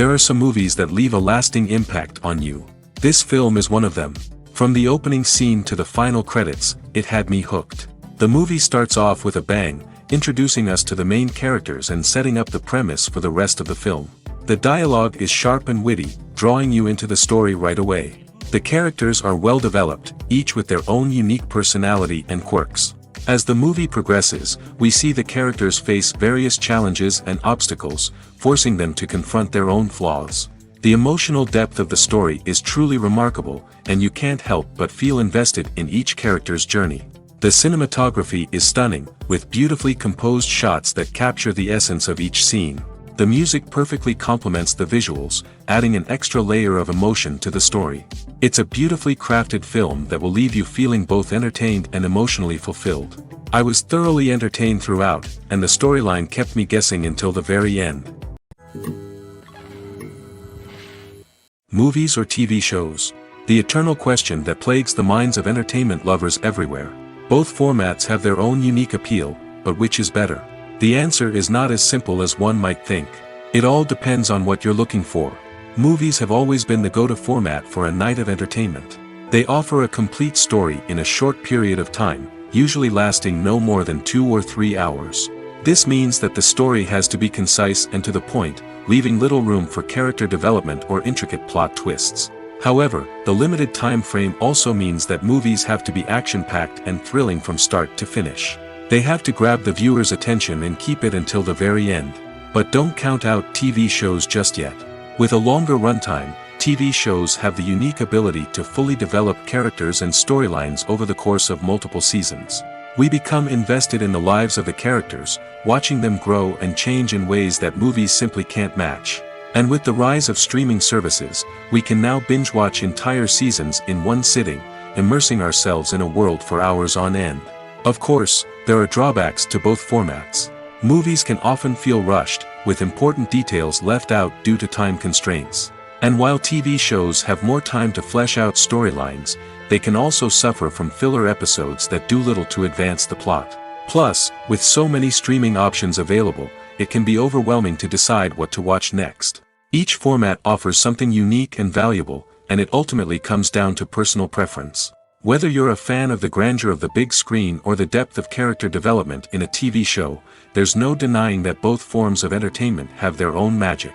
there are some movies that leave a lasting impact on you. This film is one of them. From the opening scene to the final credits, it had me hooked. The movie starts off with a bang, introducing us to the main characters and setting up the premise for the rest of the film. The dialogue is sharp and witty, drawing you into the story right away. The characters are well developed, each with their own unique personality and quirks. As the movie progresses, we see the characters face various challenges and obstacles, forcing them to confront their own flaws. The emotional depth of the story is truly remarkable, and you can't help but feel invested in each character's journey. The cinematography is stunning, with beautifully composed shots that capture the essence of each scene. The music perfectly complements the visuals, adding an extra layer of emotion to the story. It's a beautifully crafted film that will leave you feeling both entertained and emotionally fulfilled. I was thoroughly entertained throughout, and the storyline kept me guessing until the very end. Movies or TV shows? The eternal question that plagues the minds of entertainment lovers everywhere. Both formats have their own unique appeal, but which is better? The answer is not as simple as one might think. It all depends on what you're looking for. Movies have always been the go-to format for a night of entertainment. They offer a complete story in a short period of time, usually lasting no more than 2 or 3 hours. This means that the story has to be concise and to the point, leaving little room for character development or intricate plot twists. However, the limited time frame also means that movies have to be action-packed and thrilling from start to finish. They have to grab the viewer's attention and keep it until the very end. But don't count out TV shows just yet. With a longer runtime, TV shows have the unique ability to fully develop characters and storylines over the course of multiple seasons. We become invested in the lives of the characters, watching them grow and change in ways that movies simply can't match. And with the rise of streaming services, we can now binge-watch entire seasons in one sitting, immersing ourselves in a world for hours on end. Of course, there are drawbacks to both formats. Movies can often feel rushed, with important details left out due to time constraints. And while TV shows have more time to flesh out storylines, they can also suffer from filler episodes that do little to advance the plot. Plus, with so many streaming options available, it can be overwhelming to decide what to watch next. Each format offers something unique and valuable, and it ultimately comes down to personal preference. Whether you're a fan of the grandeur of the big screen or the depth of character development in a TV show, there's no denying that both forms of entertainment have their own magic.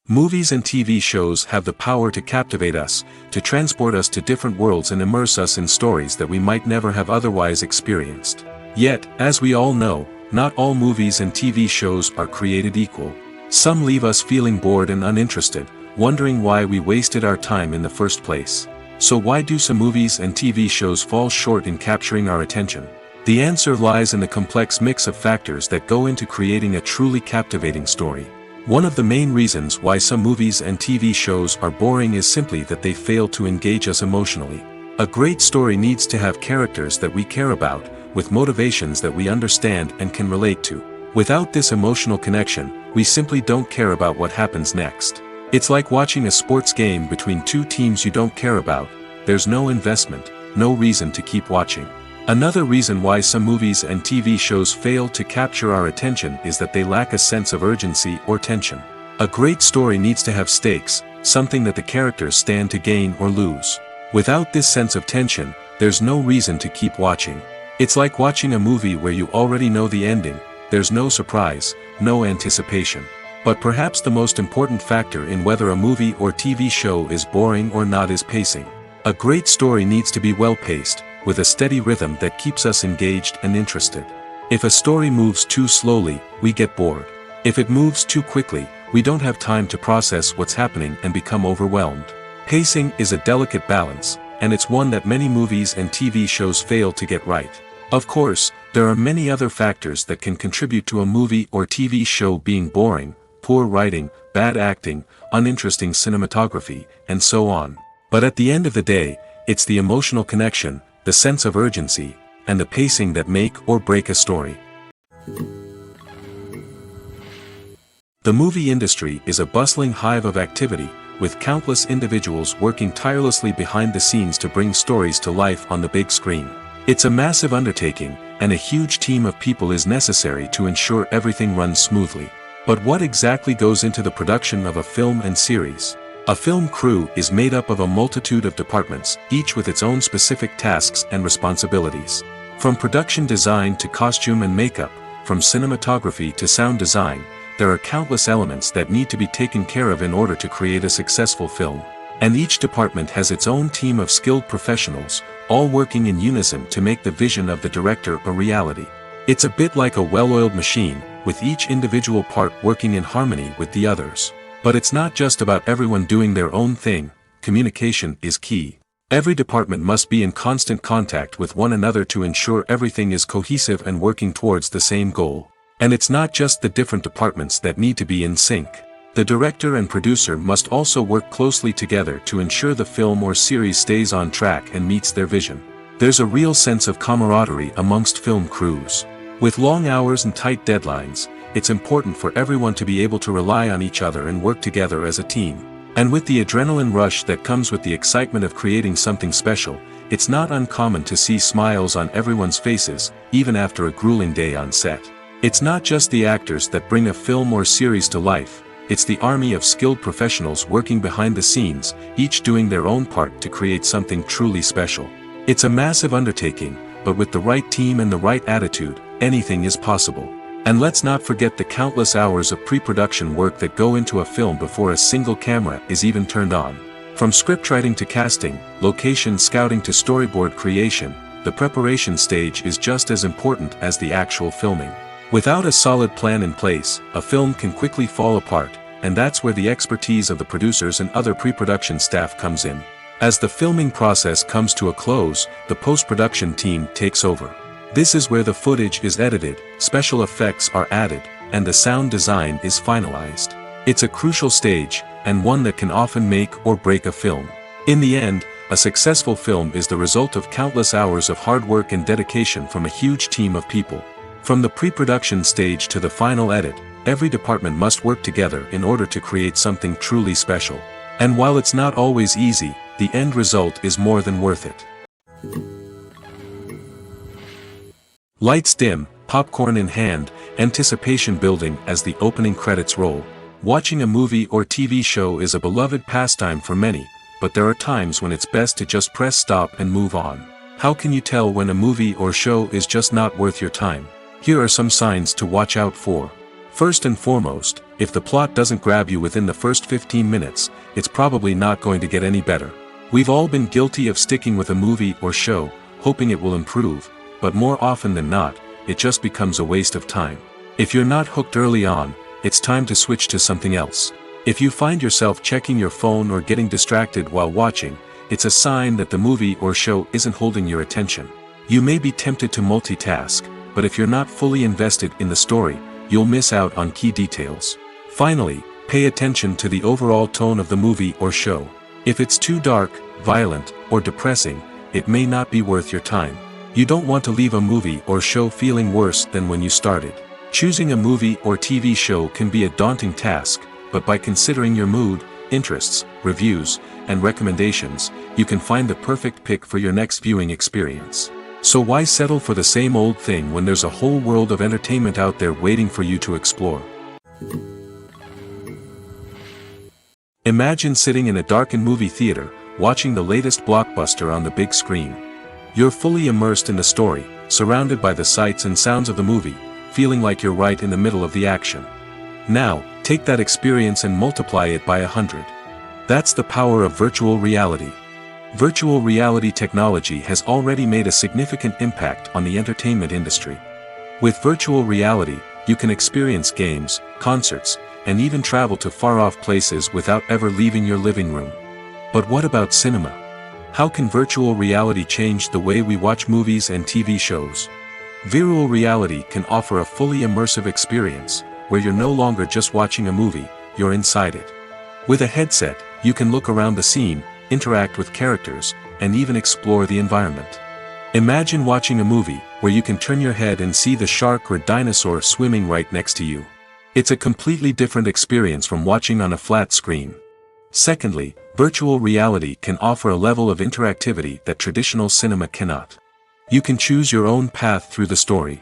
Movies and TV shows have the power to captivate us, to transport us to different worlds and immerse us in stories that we might never have otherwise experienced. Yet, as we all know, not all movies and TV shows are created equal. Some leave us feeling bored and uninterested, wondering why we wasted our time in the first place. So why do some movies and TV shows fall short in capturing our attention? The answer lies in the complex mix of factors that go into creating a truly captivating story. One of the main reasons why some movies and TV shows are boring is simply that they fail to engage us emotionally. A great story needs to have characters that we care about, with motivations that we understand and can relate to. Without this emotional connection, we simply don't care about what happens next. It's like watching a sports game between two teams you don't care about. There's no investment, no reason to keep watching. Another reason why some movies and TV shows fail to capture our attention is that they lack a sense of urgency or tension. A great story needs to have stakes, something that the characters stand to gain or lose. Without this sense of tension, there's no reason to keep watching. It's like watching a movie where you already know the ending. There's no surprise, no anticipation. But perhaps the most important factor in whether a movie or TV show is boring or not is pacing. A great story needs to be well-paced, with a steady rhythm that keeps us engaged and interested. If a story moves too slowly, we get bored. If it moves too quickly, we don't have time to process what's happening and become overwhelmed. Pacing is a delicate balance, and it's one that many movies and TV shows fail to get right. Of course, there are many other factors that can contribute to a movie or TV show being boring: poor writing, bad acting, uninteresting cinematography, and so on. But at the end of the day, it's the emotional connection, the sense of urgency, and the pacing that make or break a story. The movie industry is a bustling hive of activity, with countless individuals working tirelessly behind the scenes to bring stories to life on the big screen. It's a massive undertaking, and a huge team of people is necessary to ensure everything runs smoothly. But what exactly goes into the production of a film and series? A film crew is made up of a multitude of departments, each with its own specific tasks and responsibilities. From production design to costume and makeup, from cinematography to sound design, there are countless elements that need to be taken care of in order to create a successful film. And each department has its own team of skilled professionals, all working in unison to make the vision of the director a reality. It's a bit like a well-oiled machine, with each individual part working in harmony with the others. But it's not just about everyone doing their own thing. Communication is key. Every department must be in constant contact with one another to ensure everything is cohesive and working towards the same goal. And it's not just the different departments that need to be in sync. The director and producer must also work closely together to ensure the film or series stays on track and meets their vision. There's a real sense of camaraderie amongst film crews. With long hours and tight deadlines, it's important for everyone to be able to rely on each other and work together as a team. And with the adrenaline rush that comes with the excitement of creating something special, it's not uncommon to see smiles on everyone's faces, even after a grueling day on set. It's not just the actors that bring a film or series to life, it's the army of skilled professionals working behind the scenes, each doing their own part to create something truly special. It's a massive undertaking, but with the right team and the right attitude, anything is possible. And let's not forget the countless hours of pre-production work that go into a film before a single camera is even turned on. From scriptwriting to casting, location scouting to storyboard creation, the preparation stage is just as important as the actual filming. Without a solid plan in place, a film can quickly fall apart, and that's where the expertise of the producers and other pre-production staff comes in. As the filming process comes to a close, the post-production team takes over. This is where the footage is edited, special effects are added, and the sound design is finalized. It's a crucial stage, and one that can often make or break a film. In the end, a successful film is the result of countless hours of hard work and dedication from a huge team of people. From the pre-production stage to the final edit, every department must work together in order to create something truly special. And while it's not always easy, the end result is more than worth it. Lights dim, popcorn in hand, anticipation building as the opening credits roll. Watching a movie or TV show is a beloved pastime for many, but there are times when it's best to just press stop and move on. How can you tell when a movie or show is just not worth your time? Here are some signs to watch out for. First and foremost, if the plot doesn't grab you within the first 15 minutes, it's probably not going to get any better. We've all been guilty of sticking with a movie or show, hoping it will improve, but more often than not, it just becomes a waste of time. If you're not hooked early on, it's time to switch to something else. If you find yourself checking your phone or getting distracted while watching, it's a sign that the movie or show isn't holding your attention. You may be tempted to multitask, but if you're not fully invested in the story, you'll miss out on key details. Finally, pay attention to the overall tone of the movie or show. If it's too dark, violent, or depressing, it may not be worth your time. You don't want to leave a movie or show feeling worse than when you started. Choosing a movie or TV show can be a daunting task, but by considering your mood, interests, reviews, and recommendations, you can find the perfect pick for your next viewing experience. So why settle for the same old thing when there's a whole world of entertainment out there waiting for you to explore? Imagine sitting in a darkened movie theater, watching the latest blockbuster on the big screen. You're fully immersed in the story, surrounded by the sights and sounds of the movie, feeling like you're right in the middle of the action. Now, take that experience and multiply it by 100. That's the power of virtual reality. Virtual reality technology has already made a significant impact on the entertainment industry. With virtual reality, you can experience games, concerts, and even travel to far-off places without ever leaving your living room. But what about cinema? How can virtual reality change the way we watch movies and TV shows? Virtual reality can offer a fully immersive experience, where you're no longer just watching a movie, you're inside it. With a headset, you can look around the scene, interact with characters, and even explore the environment. Imagine watching a movie, where you can turn your head and see the shark or dinosaur swimming right next to you. It's a completely different experience from watching on a flat screen. Secondly, virtual reality can offer a level of interactivity that traditional cinema cannot. You can choose your own path through the story.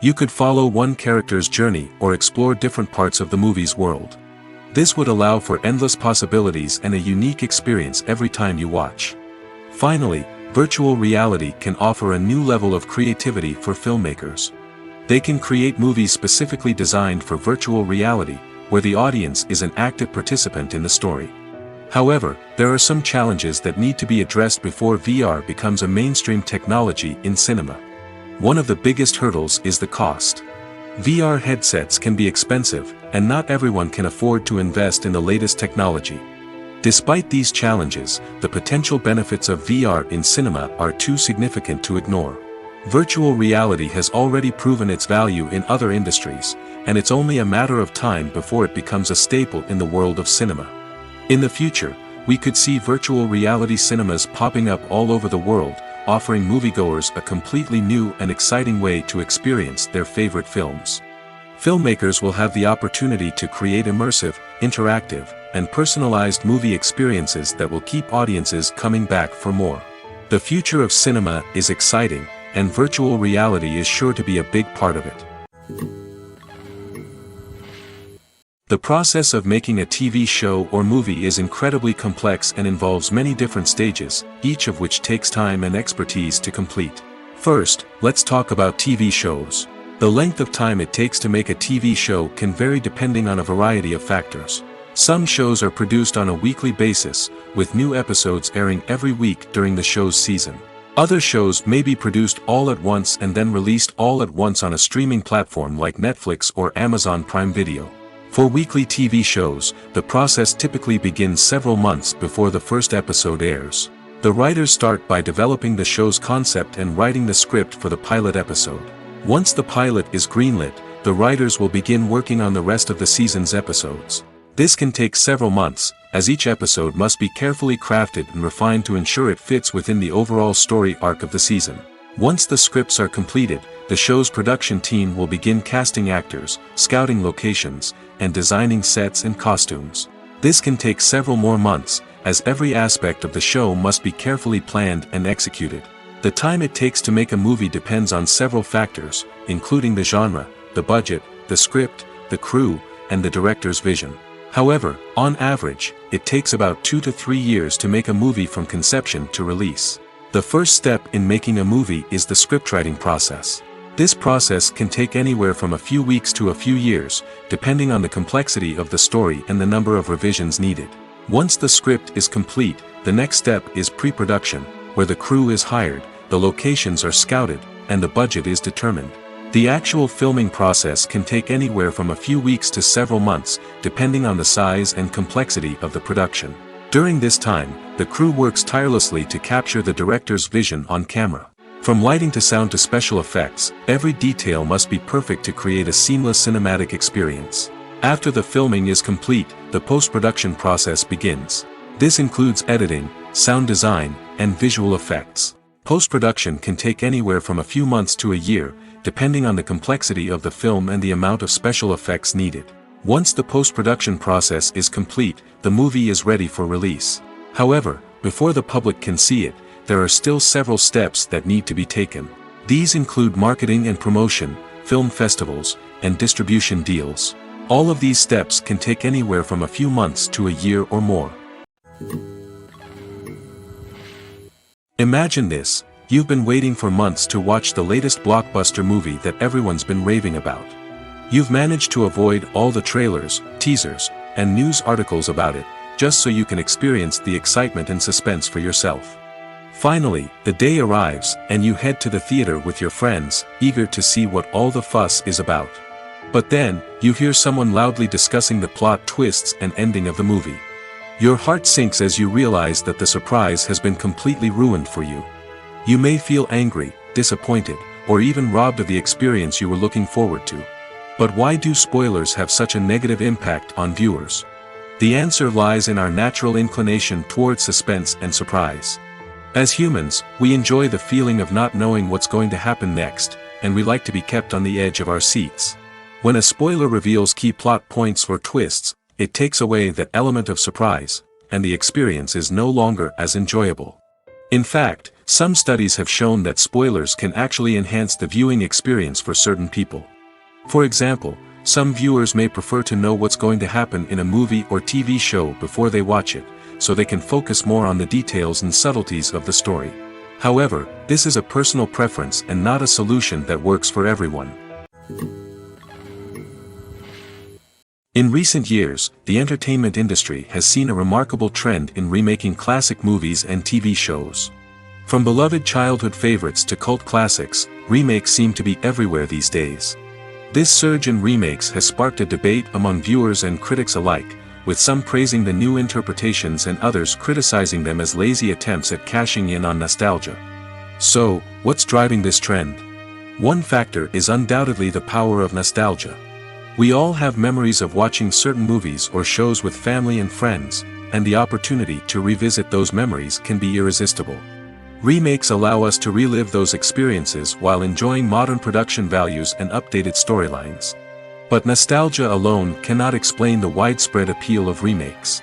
You could follow one character's journey or explore different parts of the movie's world. This would allow for endless possibilities and a unique experience every time you watch. Finally, virtual reality can offer a new level of creativity for filmmakers. They can create movies specifically designed for virtual reality, where the audience is an active participant in the story. However, there are some challenges that need to be addressed before VR becomes a mainstream technology in cinema. One of the biggest hurdles is the cost. VR headsets can be expensive, and not everyone can afford to invest in the latest technology. Despite these challenges, the potential benefits of VR in cinema are too significant to ignore. Virtual reality has already proven its value in other industries, and it's only a matter of time before it becomes a staple in the world of cinema. In the future, we could see virtual reality cinemas popping up all over the world, offering moviegoers a completely new and exciting way to experience their favorite films. Filmmakers will have the opportunity to create immersive, interactive, and personalized movie experiences that will keep audiences coming back for more. The future of cinema is exciting, and virtual reality is sure to be a big part of it. The process of making a TV show or movie is incredibly complex and involves many different stages, each of which takes time and expertise to complete. First, let's talk about TV shows. The length of time it takes to make a TV show can vary depending on a variety of factors. Some shows are produced on a weekly basis, with new episodes airing every week during the show's season. Other shows may be produced all at once and then released all at once on a streaming platform like Netflix or Amazon Prime Video. For weekly TV shows, the process typically begins several months before the first episode airs. The writers start by developing the show's concept and writing the script for the pilot episode. Once the pilot is greenlit, the writers will begin working on the rest of the season's episodes. This can take several months, as each episode must be carefully crafted and refined to ensure it fits within the overall story arc of the season. Once the scripts are completed, the show's production team will begin casting actors, scouting locations, and designing sets and costumes. This can take several more months, as every aspect of the show must be carefully planned and executed. The time it takes to make a movie depends on several factors, including the genre, the budget, the script, the crew, and the director's vision. However, on average, it takes about 2 to 3 years to make a movie from conception to release. The first step in making a movie is the scriptwriting process. This process can take anywhere from a few weeks to a few years, depending on the complexity of the story and the number of revisions needed. Once the script is complete, the next step is pre-production, where the crew is hired, the locations are scouted, and the budget is determined. The actual filming process can take anywhere from a few weeks to several months, depending on the size and complexity of the production. During this time, the crew works tirelessly to capture the director's vision on camera. From lighting to sound to special effects, every detail must be perfect to create a seamless cinematic experience. After the filming is complete, the post-production process begins. This includes editing, sound design, and visual effects. Post-production can take anywhere from a few months to a year, depending on the complexity of the film and the amount of special effects needed. Once the post-production process is complete, the movie is ready for release. However, before the public can see it, there are still several steps that need to be taken. These include marketing and promotion, film festivals, and distribution deals. All of these steps can take anywhere from a few months to a year or more. Imagine this: you've been waiting for months to watch the latest blockbuster movie that everyone's been raving about. You've managed to avoid all the trailers, teasers, and news articles about it, just so you can experience the excitement and suspense for yourself. Finally, the day arrives, and you head to the theater with your friends, eager to see what all the fuss is about. But then, you hear someone loudly discussing the plot twists and ending of the movie. Your heart sinks as you realize that the surprise has been completely ruined for you. You may feel angry, disappointed, or even robbed of the experience you were looking forward to. But why do spoilers have such a negative impact on viewers? The answer lies in our natural inclination toward suspense and surprise. As humans, we enjoy the feeling of not knowing what's going to happen next, and we like to be kept on the edge of our seats. When a spoiler reveals key plot points or twists, it takes away that element of surprise, and the experience is no longer as enjoyable. In fact, some studies have shown that spoilers can actually enhance the viewing experience for certain people. For example, some viewers may prefer to know what's going to happen in a movie or TV show before they watch it, so they can focus more on the details and subtleties of the story. However, this is a personal preference and not a solution that works for everyone. In recent years, the entertainment industry has seen a remarkable trend in remaking classic movies and TV shows. From beloved childhood favorites to cult classics, remakes seem to be everywhere these days. This surge in remakes has sparked a debate among viewers and critics alike, with some praising the new interpretations and others criticizing them as lazy attempts at cashing in on nostalgia. So, what's driving this trend? One factor is undoubtedly the power of nostalgia. We all have memories of watching certain movies or shows with family and friends, and the opportunity to revisit those memories can be irresistible. Remakes allow us to relive those experiences while enjoying modern production values and updated storylines. But nostalgia alone cannot explain the widespread appeal of remakes.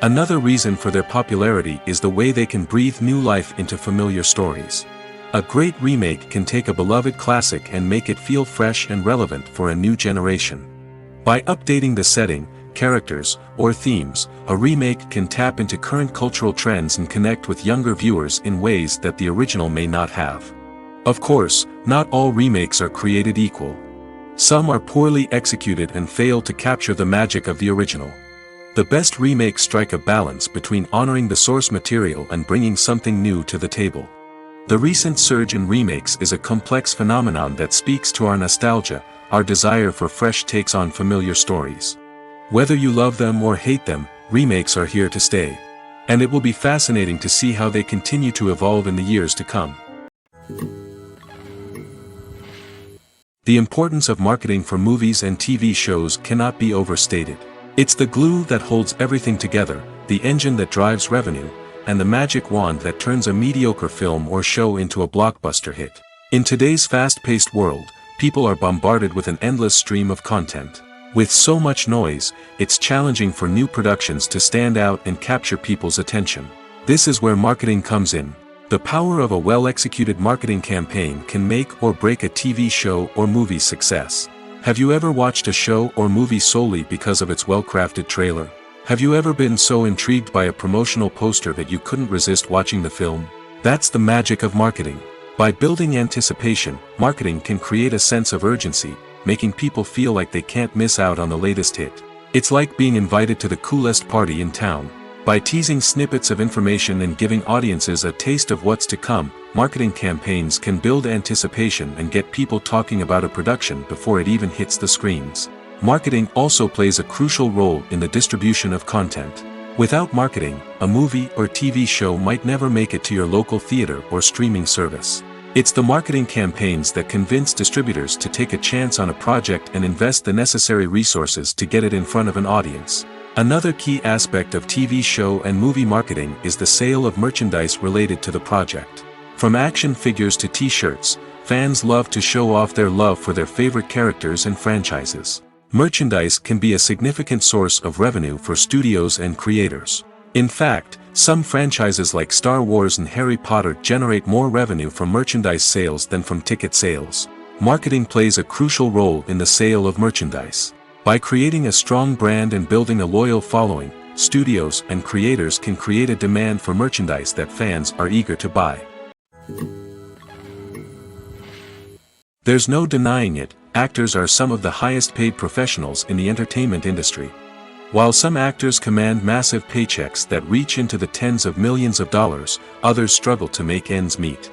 Another reason for their popularity is the way they can breathe new life into familiar stories. A great remake can take a beloved classic and make it feel fresh and relevant for a new generation. By updating the setting, characters, or themes, a remake can tap into current cultural trends and connect with younger viewers in ways that the original may not have. Of course, not all remakes are created equal. Some are poorly executed and fail to capture the magic of the original. The best remakes strike a balance between honoring the source material and bringing something new to the table. The recent surge in remakes is a complex phenomenon that speaks to our nostalgia, our desire for fresh takes on familiar stories. Whether you love them or hate them, remakes are here to stay. And it will be fascinating to see how they continue to evolve in the years to come. The importance of marketing for movies and TV shows cannot be overstated. It's the glue that holds everything together, the engine that drives revenue, and the magic wand that turns a mediocre film or show into a blockbuster hit. In today's fast-paced world, people are bombarded with an endless stream of content. With so much noise, it's challenging for new productions to stand out and capture people's attention. This is where marketing comes in. The power of a well-executed marketing campaign can make or break a TV show or movie's success. Have you ever watched a show or movie solely because of its well-crafted trailer? Have you ever been so intrigued by a promotional poster that you couldn't resist watching the film? That's the magic of marketing. By building anticipation, marketing can create a sense of urgency, making people feel like they can't miss out on the latest hit. It's like being invited to the coolest party in town. By teasing snippets of information and giving audiences a taste of what's to come, marketing campaigns can build anticipation and get people talking about a production before it even hits the screens. Marketing also plays a crucial role in the distribution of content. Without marketing, a movie or TV show might never make it to your local theater or streaming service. It's the marketing campaigns that convince distributors to take a chance on a project and invest the necessary resources to get it in front of an audience. Another key aspect of TV show and movie marketing is the sale of merchandise related to the project. From action figures to t-shirts, fans love to show off their love for their favorite characters and franchises. Merchandise can be a significant source of revenue for studios and creators. In fact, some franchises like Star Wars and Harry Potter generate more revenue from merchandise sales than from ticket sales. Marketing plays a crucial role in the sale of merchandise. By creating a strong brand and building a loyal following, studios and creators can create a demand for merchandise that fans are eager to buy. There's no denying it, actors are some of the highest paid professionals in the entertainment industry. While some actors command massive paychecks that reach into the tens of millions of dollars, others struggle to make ends meet.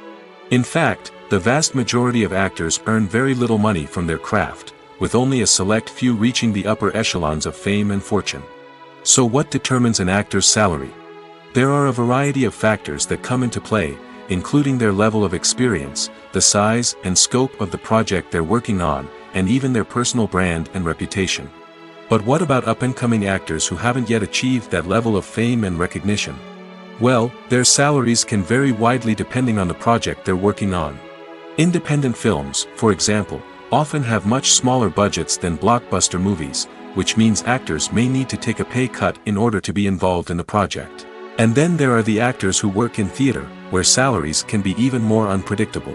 In fact, the vast majority of actors earn very little money from their craft, with only a select few reaching the upper echelons of fame and fortune. So what determines an actor's salary? There are a variety of factors that come into play, including their level of experience, the size and scope of the project they're working on, and even their personal brand and reputation. But what about up-and-coming actors who haven't yet achieved that level of fame and recognition? Well, their salaries can vary widely depending on the project they're working on. Independent films, for example, often have much smaller budgets than blockbuster movies, which means actors may need to take a pay cut in order to be involved in the project. And then there are the actors who work in theater, where salaries can be even more unpredictable.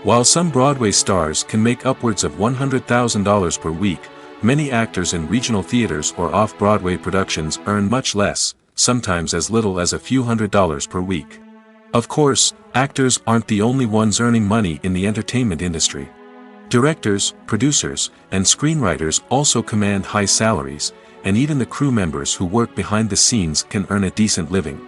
While some Broadway stars can make upwards of $100,000 per week, many actors in regional theaters or off-Broadway productions earn much less, sometimes as little as a few $100s per week. Of course, actors aren't the only ones earning money in the entertainment industry. Directors, producers, and screenwriters also command high salaries, and even the crew members who work behind the scenes can earn a decent living.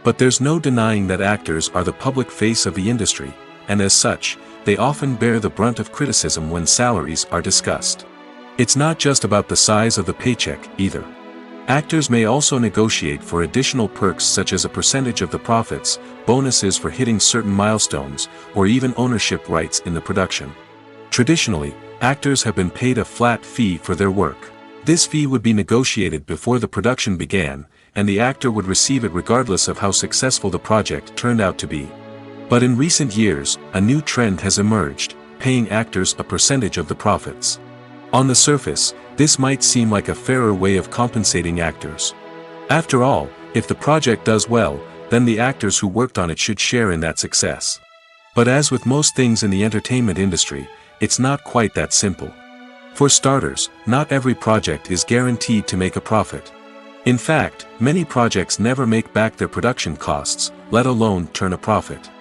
But there's no denying that actors are the public face of the industry, and as such, they often bear the brunt of criticism when salaries are discussed. It's not just about the size of the paycheck, either. Actors may also negotiate for additional perks such as a percentage of the profits, bonuses for hitting certain milestones, or even ownership rights in the production. Traditionally, actors have been paid a flat fee for their work. This fee would be negotiated before the production began, and the actor would receive it regardless of how successful the project turned out to be. But in recent years, a new trend has emerged, paying actors a percentage of the profits. On the surface, this might seem like a fairer way of compensating actors. After all, if the project does well, then the actors who worked on it should share in that success. But as with most things in the entertainment industry, it's not quite that simple. For starters, not every project is guaranteed to make a profit. In fact, many projects never make back their production costs, let alone turn a profit.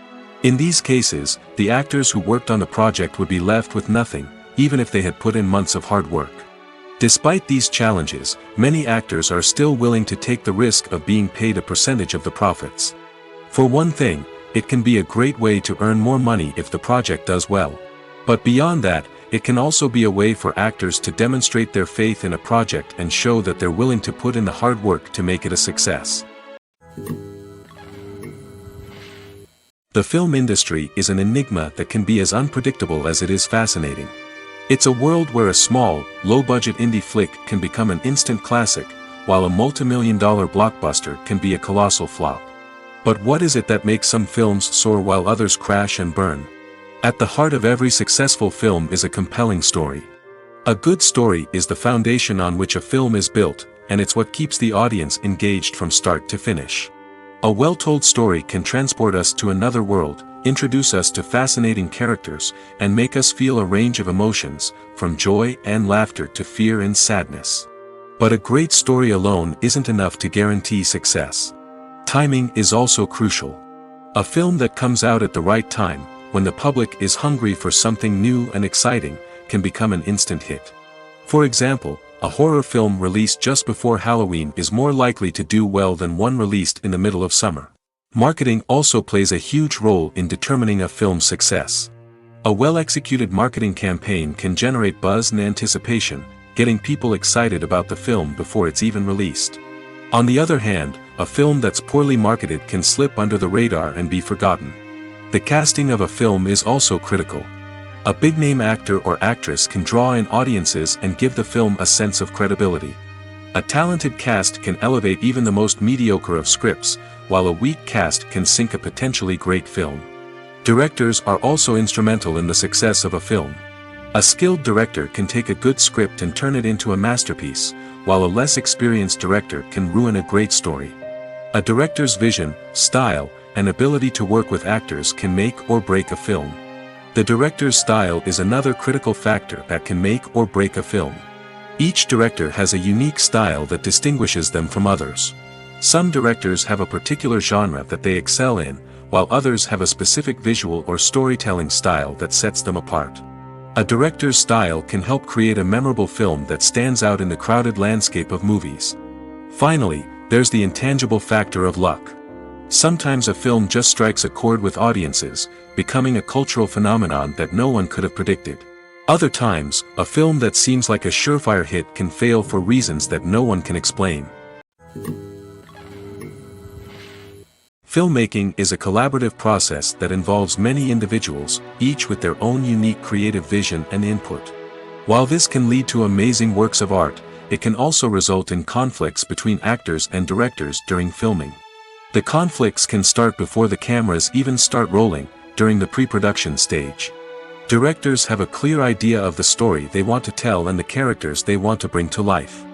In these cases, the actors who worked on the project would be left with nothing, even if they had put in months of hard work. Despite these challenges, many actors are still willing to take the risk of being paid a percentage of the profits. For one thing, it can be a great way to earn more money if the project does well. But beyond that, it can also be a way for actors to demonstrate their faith in a project and show that they're willing to put in the hard work to make it a success. The film industry is an enigma that can be as unpredictable as it is fascinating. It's a world where a small, low-budget indie flick can become an instant classic, while a multi-million-dollar blockbuster can be a colossal flop. But what is it that makes some films soar while others crash and burn? At the heart of every successful film is a compelling story. A good story is the foundation on which a film is built, and it's what keeps the audience engaged from start to finish. A well-told story can transport us to another world, introduce us to fascinating characters, and make us feel a range of emotions, from joy and laughter to fear and sadness. But a great story alone isn't enough to guarantee success. Timing is also crucial. A film that comes out at the right time, when the public is hungry for something new and exciting, can become an instant hit. For example, a horror film released just before Halloween is more likely to do well than one released in the middle of summer. Marketing also plays a huge role in determining a film's success. A well-executed marketing campaign can generate buzz and anticipation, getting people excited about the film before it's even released. On the other hand, a film that's poorly marketed can slip under the radar and be forgotten. The casting of a film is also critical. A big-name actor or actress can draw in audiences and give the film a sense of credibility. A talented cast can elevate even the most mediocre of scripts, while a weak cast can sink a potentially great film. Directors are also instrumental in the success of a film. A skilled director can take a good script and turn it into a masterpiece, while a less experienced director can ruin a great story. A director's vision, style, and ability to work with actors can make or break a film. The director's style is another critical factor that can make or break a film. Each director has a unique style that distinguishes them from others. Some directors have a particular genre that they excel in, while others have a specific visual or storytelling style that sets them apart. A director's style can help create a memorable film that stands out in the crowded landscape of movies. Finally, there's the intangible factor of luck. Sometimes a film just strikes a chord with audiences, becoming a cultural phenomenon that no one could have predicted. Other times, a film that seems like a surefire hit can fail for reasons that no one can explain. Filmmaking is a collaborative process that involves many individuals, each with their own unique creative vision and input. While this can lead to amazing works of art, it can also result in conflicts between actors and directors during filming. The conflicts can start before the cameras even start rolling, during the pre-production stage. Directors have a clear idea of the story they want to tell and the characters they want to bring to life.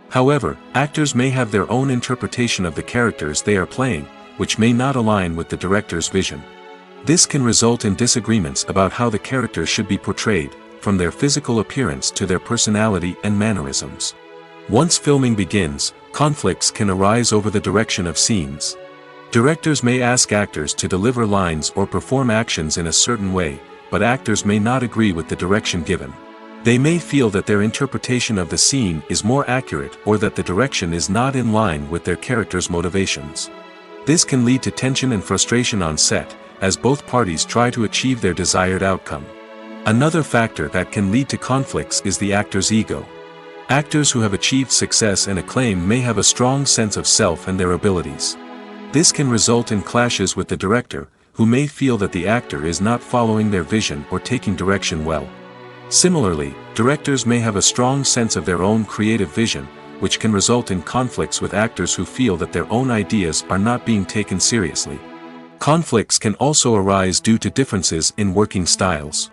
However, actors may have their own interpretation of the characters they are playing, which may not align with the director's vision. This can result in disagreements about how the characters should be portrayed, from their physical appearance to their personality and mannerisms. Once filming begins, conflicts can arise over the direction of scenes. Directors may ask actors to deliver lines or perform actions in a certain way, but actors may not agree with the direction given. They may feel that their interpretation of the scene is more accurate or that the direction is not in line with their character's motivations. This can lead to tension and frustration on set, as both parties try to achieve their desired outcome. Another factor that can lead to conflicts is the actor's ego. Actors who have achieved success and acclaim may have a strong sense of self and their abilities. This can result in clashes with the director, who may feel that the actor is not following their vision or taking direction well. Similarly, directors may have a strong sense of their own creative vision, which can result in conflicts with actors who feel that their own ideas are not being taken seriously. Conflicts can also arise due to differences in working styles.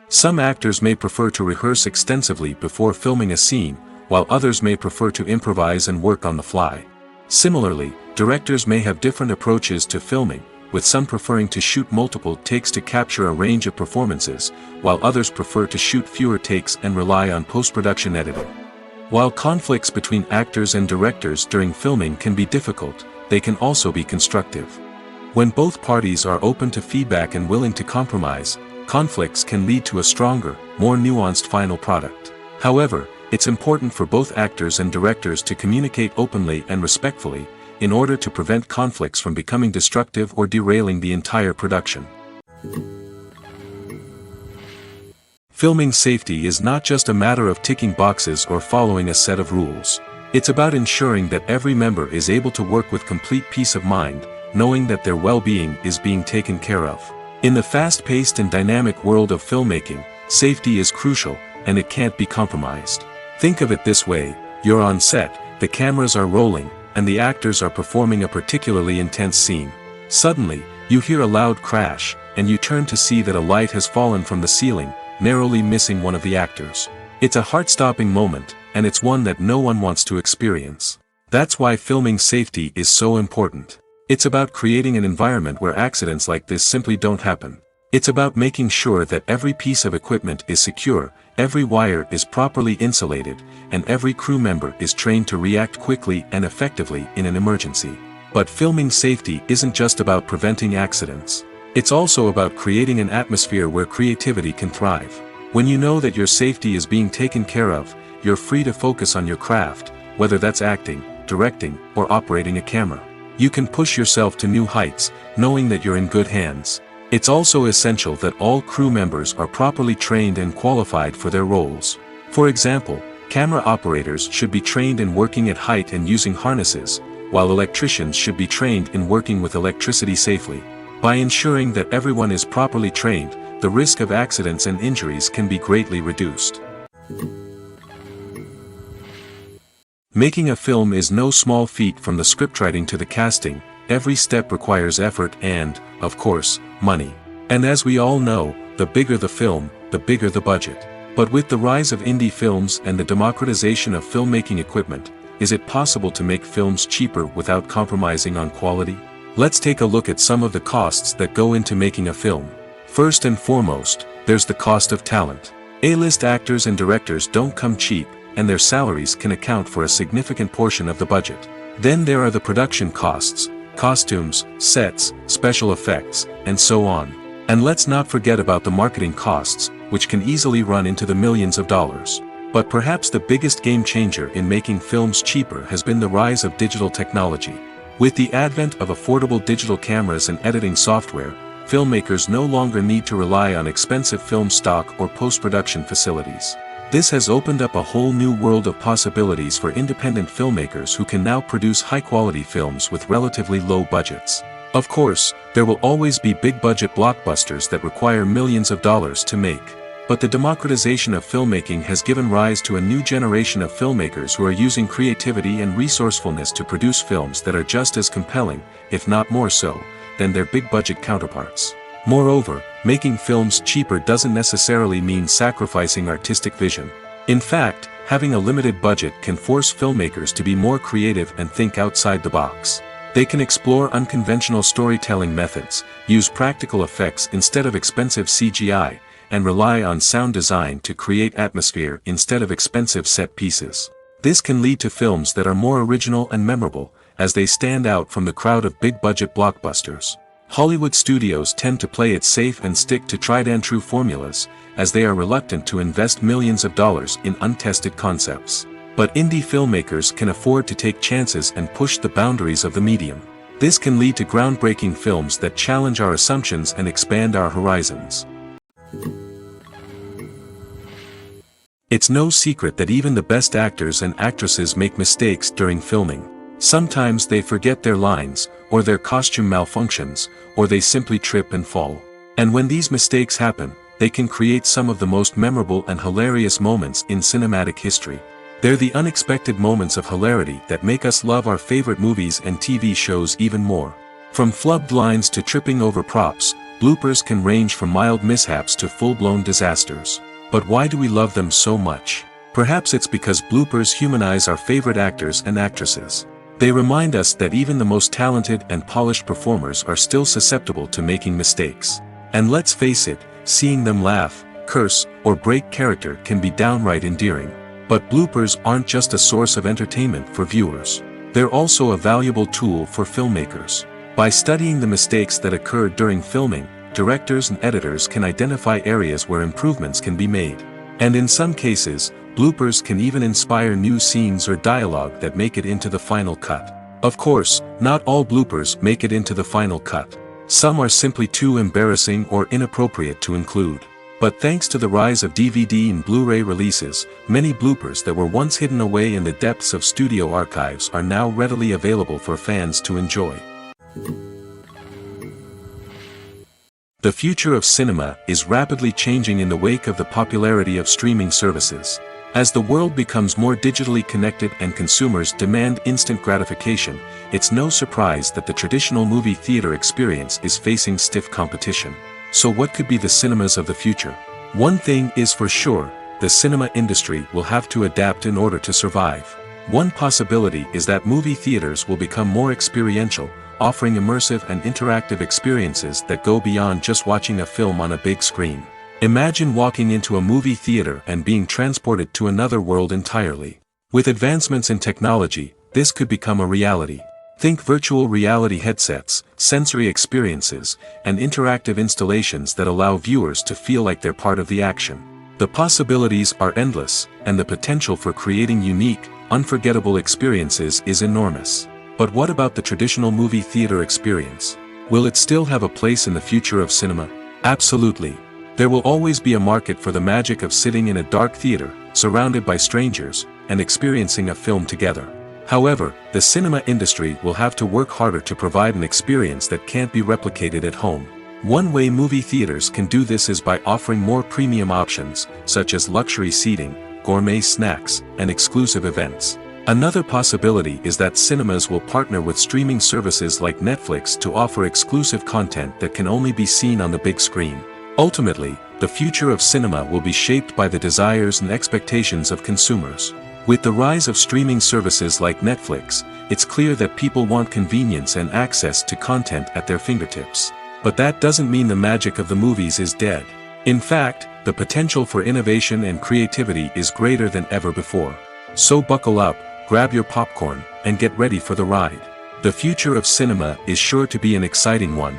Some actors may prefer to rehearse extensively before filming a scene, while others may prefer to improvise and work on the fly. Similarly, directors may have different approaches to filming, with some preferring to shoot multiple takes to capture a range of performances, while others prefer to shoot fewer takes and rely on post-production editing. While conflicts between actors and directors during filming can be difficult, they can also be constructive. When both parties are open to feedback and willing to compromise, conflicts can lead to a stronger, more nuanced final product. However, it's important for both actors and directors to communicate openly and respectfully, in order to prevent conflicts from becoming destructive or derailing the entire production. Filming safety is not just a matter of ticking boxes or following a set of rules. It's about ensuring that every member is able to work with complete peace of mind, knowing that their well-being is being taken care of. In the fast-paced and dynamic world of filmmaking, safety is crucial, and it can't be compromised. Think of it this way: you're on set, the cameras are rolling, and the actors are performing a particularly intense scene. Suddenly, you hear a loud crash, and you turn to see that a light has fallen from the ceiling, narrowly missing one of the actors. It's a heart-stopping moment, and it's one that no one wants to experience. That's why filming safety is so important. It's about creating an environment where accidents like this simply don't happen. It's about making sure that every piece of equipment is secure, every wire is properly insulated, and every crew member is trained to react quickly and effectively in an emergency. But filming safety isn't just about preventing accidents. It's also about creating an atmosphere where creativity can thrive. When you know that your safety is being taken care of, you're free to focus on your craft, whether that's acting, directing, or operating a camera. You can push yourself to new heights, knowing that you're in good hands. It's also essential that all crew members are properly trained and qualified for their roles. For example, camera operators should be trained in working at height and using harnesses, while electricians should be trained in working with electricity safely. By ensuring that everyone is properly trained, the risk of accidents and injuries can be greatly reduced. Making a film is no small feat. From the scriptwriting to the casting, every step requires effort and, of course, money. And as we all know, the bigger the film, the bigger the budget. But with the rise of indie films and the democratization of filmmaking equipment, is it possible to make films cheaper without compromising on quality? Let's take a look at some of the costs that go into making a film. First and foremost, there's the cost of talent. A-list actors and directors don't come cheap, and their salaries can account for a significant portion of the budget. Then there are the production costs, costumes, sets, special effects, and so on. And let's not forget about the marketing costs, which can easily run into the millions of dollars. But perhaps the biggest game changer in making films cheaper has been the rise of digital technology. With the advent of affordable digital cameras and editing software, filmmakers no longer need to rely on expensive film stock or post-production facilities. This has opened up a whole new world of possibilities for independent filmmakers who can now produce high-quality films with relatively low budgets. Of course, there will always be big-budget blockbusters that require millions of dollars to make. But the democratization of filmmaking has given rise to a new generation of filmmakers who are using creativity and resourcefulness to produce films that are just as compelling, if not more so, than their big-budget counterparts. Moreover, making films cheaper doesn't necessarily mean sacrificing artistic vision. In fact, having a limited budget can force filmmakers to be more creative and think outside the box. They can explore unconventional storytelling methods, use practical effects instead of expensive CGI, and rely on sound design to create atmosphere instead of expensive set pieces. This can lead to films that are more original and memorable, as they stand out from the crowd of big-budget blockbusters. Hollywood studios tend to play it safe and stick to tried-and-true formulas, as they are reluctant to invest millions of dollars in untested concepts. But indie filmmakers can afford to take chances and push the boundaries of the medium. This can lead to groundbreaking films that challenge our assumptions and expand our horizons. It's no secret that even the best actors and actresses make mistakes during filming. Sometimes they forget their lines, or their costume malfunctions, or they simply trip and fall. And when these mistakes happen, they can create some of the most memorable and hilarious moments in cinematic history. They're the unexpected moments of hilarity that make us love our favorite movies and TV shows even more. From flubbed lines to tripping over props, bloopers can range from mild mishaps to full-blown disasters. But why do we love them so much? Perhaps it's because bloopers humanize our favorite actors and actresses. They remind us that even the most talented and polished performers are still susceptible to making mistakes. And let's face it, seeing them laugh, curse, or break character can be downright endearing. But bloopers aren't just a source of entertainment for viewers. They're also a valuable tool for filmmakers. By studying the mistakes that occurred during filming, directors and editors can identify areas where improvements can be made. And in some cases, bloopers can even inspire new scenes or dialogue that make it into the final cut. Of course, not all bloopers make it into the final cut. Some are simply too embarrassing or inappropriate to include. But thanks to the rise of DVD and Blu-ray releases, many bloopers that were once hidden away in the depths of studio archives are now readily available for fans to enjoy. The future of cinema is rapidly changing in the wake of the popularity of streaming services. As the world becomes more digitally connected and consumers demand instant gratification, it's no surprise that the traditional movie theater experience is facing stiff competition. So what could be the cinemas of the future? One thing is for sure, the cinema industry will have to adapt in order to survive. One possibility is that movie theaters will become more experiential, offering immersive and interactive experiences that go beyond just watching a film on a big screen. Imagine walking into a movie theater and being transported to another world entirely. With advancements in technology, this could become a reality. Think virtual reality headsets, sensory experiences, and interactive installations that allow viewers to feel like they're part of the action. The possibilities are endless, and the potential for creating unique, unforgettable experiences is enormous. But what about the traditional movie theater experience? Will it still have a place in the future of cinema? Absolutely. There will always be a market for the magic of sitting in a dark theater, surrounded by strangers, and experiencing a film together. However, the cinema industry will have to work harder to provide an experience that can't be replicated at home. One way movie theaters can do this is by offering more premium options, such as luxury seating, gourmet snacks, and exclusive events. Another possibility is that cinemas will partner with streaming services like Netflix to offer exclusive content that can only be seen on the big screen. Ultimately, the future of cinema will be shaped by the desires and expectations of consumers. With the rise of streaming services like Netflix, it's clear that people want convenience and access to content at their fingertips. But that doesn't mean the magic of the movies is dead. In fact, the potential for innovation and creativity is greater than ever before. So buckle up, grab your popcorn, and get ready for the ride. The future of cinema is sure to be an exciting one.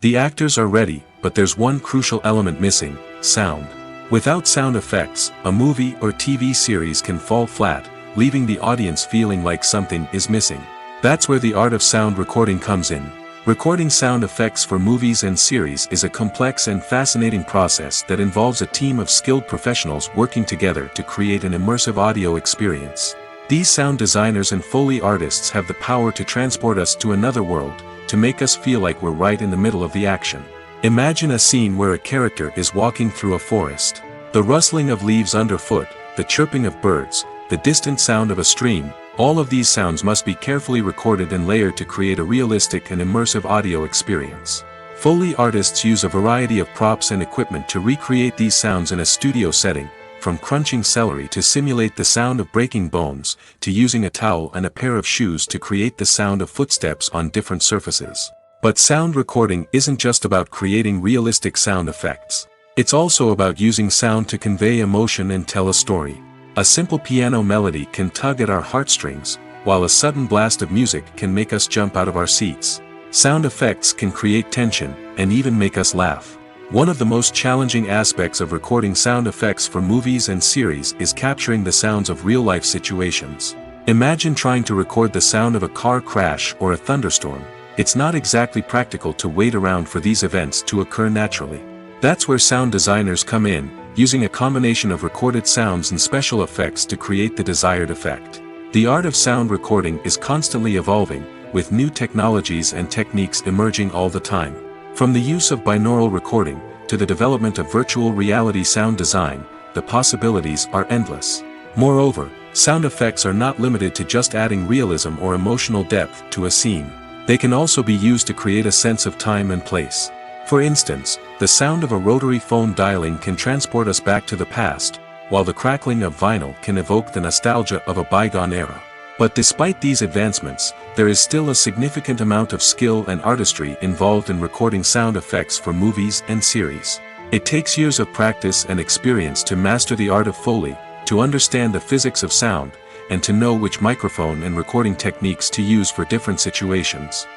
The actors are ready, but there's one crucial element missing: sound. Without sound effects, a movie or TV series can fall flat, leaving the audience feeling like something is missing. That's where the art of sound recording comes in. Recording sound effects for movies and series is a complex and fascinating process that involves a team of skilled professionals working together to create an immersive audio experience. These sound designers and Foley artists have the power to transport us to another world, to make us feel like we're right in the middle of the action. Imagine a scene where a character is walking through a forest. The rustling of leaves underfoot, the chirping of birds, the distant sound of a stream, all of these sounds must be carefully recorded and layered to create a realistic and immersive audio experience. Foley artists use a variety of props and equipment to recreate these sounds in a studio setting, from crunching celery to simulate the sound of breaking bones, to using a towel and a pair of shoes to create the sound of footsteps on different surfaces. But sound recording isn't just about creating realistic sound effects. It's also about using sound to convey emotion and tell a story. A simple piano melody can tug at our heartstrings, while a sudden blast of music can make us jump out of our seats. Sound effects can create tension, and even make us laugh. One of the most challenging aspects of recording sound effects for movies and series is capturing the sounds of real-life situations. Imagine trying to record the sound of a car crash or a thunderstorm. It's not exactly practical to wait around for these events to occur naturally. That's where sound designers come in, using a combination of recorded sounds and special effects to create the desired effect. The art of sound recording is constantly evolving, with new technologies and techniques emerging all the time. From the use of binaural recording, to the development of virtual reality sound design, the possibilities are endless. Moreover, sound effects are not limited to just adding realism or emotional depth to a scene. They can also be used to create a sense of time and place. For instance, the sound of a rotary phone dialing can transport us back to the past, while the crackling of vinyl can evoke the nostalgia of a bygone era. But despite these advancements, there is still a significant amount of skill and artistry involved in recording sound effects for movies and series. It takes years of practice and experience to master the art of Foley, to understand the physics of sound, and to know which microphone and recording techniques to use for different situations.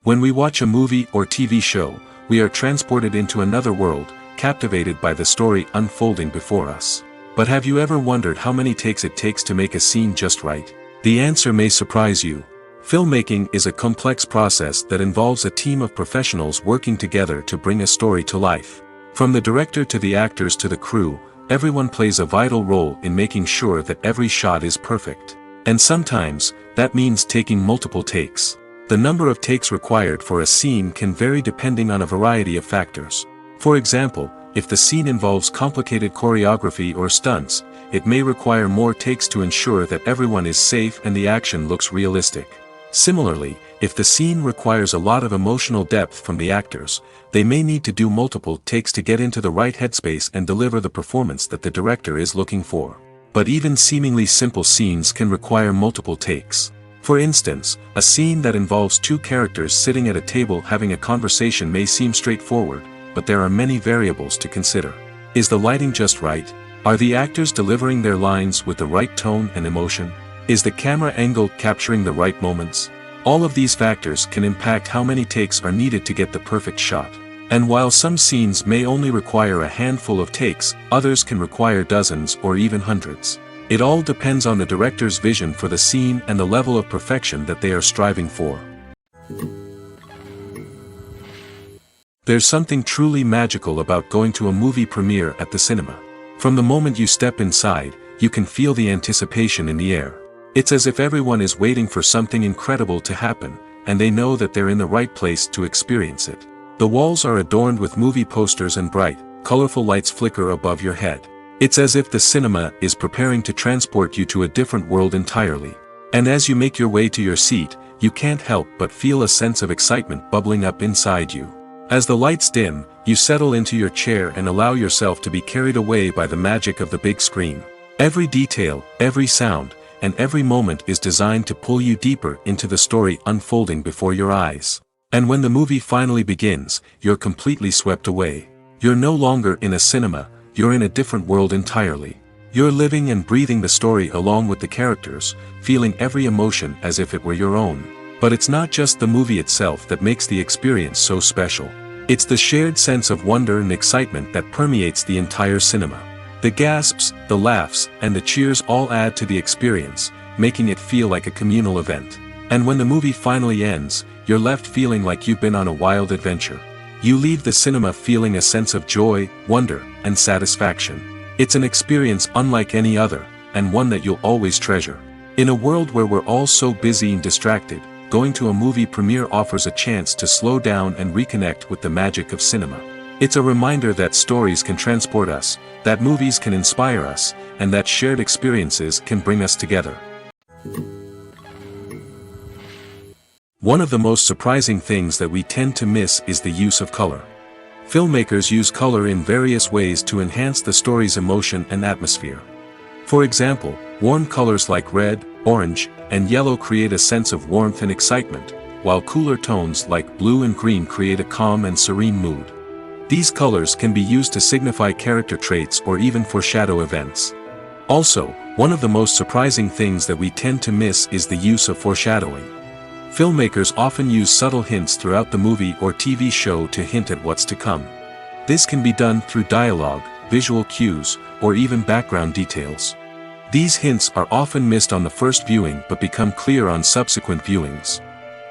When we watch a movie or TV show, we are transported into another world, captivated by the story unfolding before us. But have you ever wondered how many takes it takes to make a scene just right? The answer may surprise you. Filmmaking is a complex process that involves a team of professionals working together to bring a story to life. From the director to the actors to the crew, everyone plays a vital role in making sure that every shot is perfect. And sometimes, that means taking multiple takes. The number of takes required for a scene can vary depending on a variety of factors. For example, if the scene involves complicated choreography or stunts, it may require more takes to ensure that everyone is safe and the action looks realistic. Similarly, if the scene requires a lot of emotional depth from the actors, they may need to do multiple takes to get into the right headspace and deliver the performance that the director is looking for. But even seemingly simple scenes can require multiple takes. For instance, a scene that involves two characters sitting at a table having a conversation may seem straightforward, but there are many variables to consider. Is the lighting just right? Are the actors delivering their lines with the right tone and emotion? Is the camera angle capturing the right moments? All of these factors can impact how many takes are needed to get the perfect shot. And while some scenes may only require a handful of takes, others can require dozens or even hundreds. It all depends on the director's vision for the scene and the level of perfection that they are striving for. There's something truly magical about going to a movie premiere at the cinema. From the moment you step inside, you can feel the anticipation in the air. It's as if everyone is waiting for something incredible to happen, and they know that they're in the right place to experience it. The walls are adorned with movie posters and bright, colorful lights flicker above your head. It's as if the cinema is preparing to transport you to a different world entirely. And as you make your way to your seat, you can't help but feel a sense of excitement bubbling up inside you. As the lights dim, you settle into your chair and allow yourself to be carried away by the magic of the big screen. Every detail, every sound, and every moment is designed to pull you deeper into the story unfolding before your eyes. And when the movie finally begins, you're completely swept away. You're no longer in a cinema, you're in a different world entirely. You're living and breathing the story along with the characters, feeling every emotion as if it were your own. But it's not just the movie itself that makes the experience so special. It's the shared sense of wonder and excitement that permeates the entire cinema. The gasps, the laughs, and the cheers all add to the experience, making it feel like a communal event. And when the movie finally ends, you're left feeling like you've been on a wild adventure. You leave the cinema feeling a sense of joy, wonder, and satisfaction. It's an experience unlike any other, and one that you'll always treasure. In a world where we're all so busy and distracted, going to a movie premiere offers a chance to slow down and reconnect with the magic of cinema. It's a reminder that stories can transport us, that movies can inspire us, and that shared experiences can bring us together. One of the most surprising things that we tend to miss is the use of color. Filmmakers use color in various ways to enhance the story's emotion and atmosphere. For example, warm colors like red, orange, and yellow create a sense of warmth and excitement, while cooler tones like blue and green create a calm and serene mood. These colors can be used to signify character traits or even foreshadow events. Also, one of the most surprising things that we tend to miss is the use of foreshadowing. Filmmakers often use subtle hints throughout the movie or TV show to hint at what's to come. This can be done through dialogue, visual cues, or even background details. These hints are often missed on the first viewing but become clear on subsequent viewings.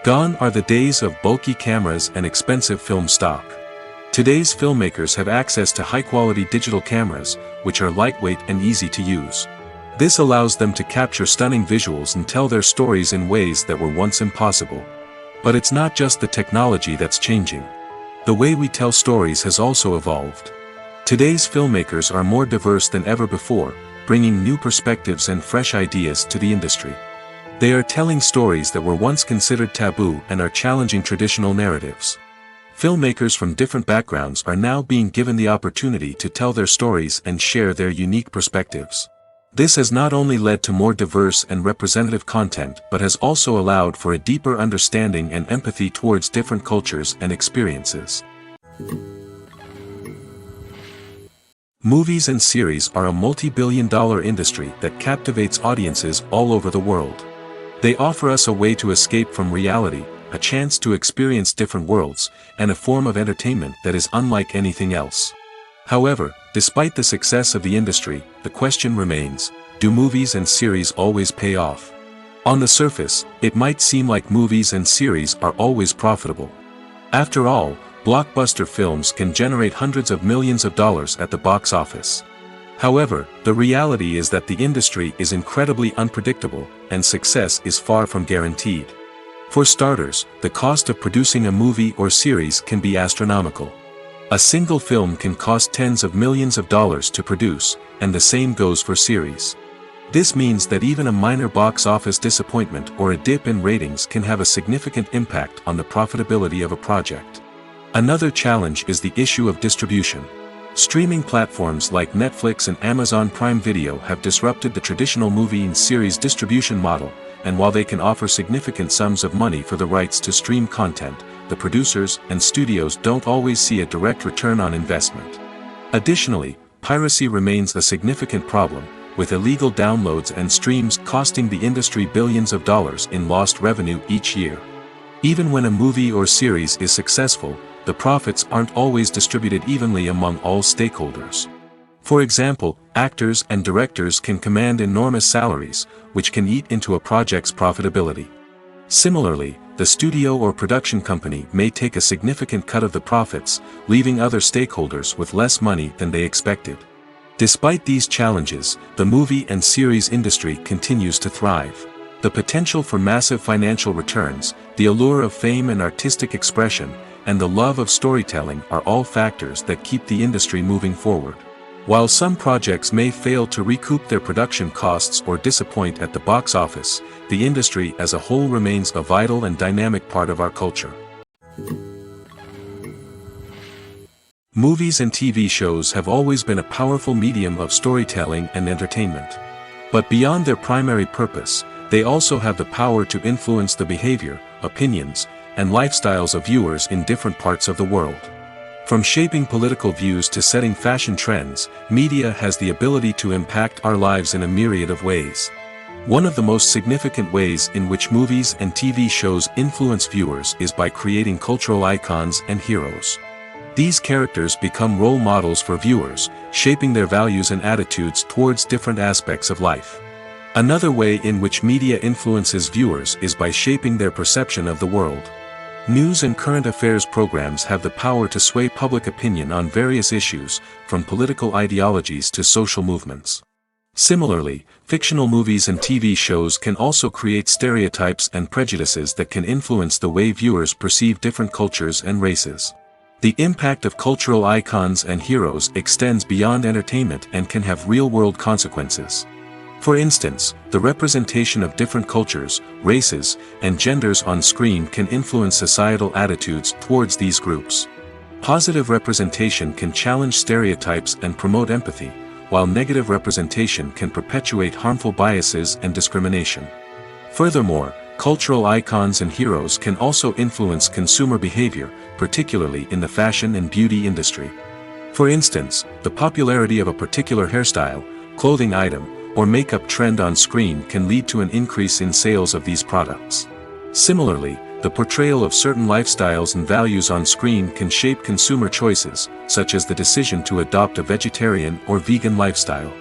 Gone are the days of bulky cameras and expensive film stock. Today's filmmakers have access to high-quality digital cameras, which are lightweight and easy to use. This allows them to capture stunning visuals and tell their stories in ways that were once impossible. But it's not just the technology that's changing. The way we tell stories has also evolved. Today's filmmakers are more diverse than ever before, bringing new perspectives and fresh ideas to the industry. They are telling stories that were once considered taboo and are challenging traditional narratives. Filmmakers from different backgrounds are now being given the opportunity to tell their stories and share their unique perspectives. This has not only led to more diverse and representative content but has also allowed for a deeper understanding and empathy towards different cultures and experiences. Movies and series are a multi-billion-dollar industry that captivates audiences all over the world. They offer us a way to escape from reality, a chance to experience different worlds, and a form of entertainment that is unlike anything else. However, despite the success of the industry, the question remains, do movies and series always pay off? On the surface, it might seem like movies and series are always profitable. After all, blockbuster films can generate hundreds of millions of dollars at the box office. However, the reality is that the industry is incredibly unpredictable, and success is far from guaranteed. For starters, the cost of producing a movie or series can be astronomical. A single film can cost tens of millions of dollars to produce, and the same goes for series. This means that even a minor box office disappointment or a dip in ratings can have a significant impact on the profitability of a project. Another challenge is the issue of distribution. Streaming platforms like Netflix and Amazon Prime Video have disrupted the traditional movie and series distribution model, and while they can offer significant sums of money for the rights to stream content, the producers and studios don't always see a direct return on investment. Additionally, piracy remains a significant problem, with illegal downloads and streams costing the industry billions of dollars in lost revenue each year. Even when a movie or series is successful, the profits aren't always distributed evenly among all stakeholders. For example, actors and directors can command enormous salaries, which can eat into a project's profitability. Similarly, the studio or production company may take a significant cut of the profits, leaving other stakeholders with less money than they expected. Despite these challenges, the movie and series industry continues to thrive. The potential for massive financial returns, the allure of fame and artistic expression, and the love of storytelling are all factors that keep the industry moving forward. While some projects may fail to recoup their production costs or disappoint at the box office, the industry as a whole remains a vital and dynamic part of our culture. Movies and TV shows have always been a powerful medium of storytelling and entertainment. But beyond their primary purpose, they also have the power to influence the behavior, opinions, and lifestyles of viewers in different parts of the world. From shaping political views to setting fashion trends, media has the ability to impact our lives in a myriad of ways. One of the most significant ways in which movies and TV shows influence viewers is by creating cultural icons and heroes. These characters become role models for viewers, shaping their values and attitudes towards different aspects of life. Another way in which media influences viewers is by shaping their perception of the world. News and current affairs programs have the power to sway public opinion on various issues, from political ideologies to social movements. Similarly, fictional movies and TV shows can also create stereotypes and prejudices that can influence the way viewers perceive different cultures and races. The impact of cultural icons and heroes extends beyond entertainment and can have real-world consequences. For instance, the representation of different cultures, races, and genders on screen can influence societal attitudes towards these groups. Positive representation can challenge stereotypes and promote empathy, while negative representation can perpetuate harmful biases and discrimination. Furthermore, cultural icons and heroes can also influence consumer behavior, particularly in the fashion and beauty industry. For instance, the popularity of a particular hairstyle, clothing item, or makeup trend on screen can lead to an increase in sales of these products. Similarly, the portrayal of certain lifestyles and values on screen can shape consumer choices, such as the decision to adopt a vegetarian or vegan lifestyle.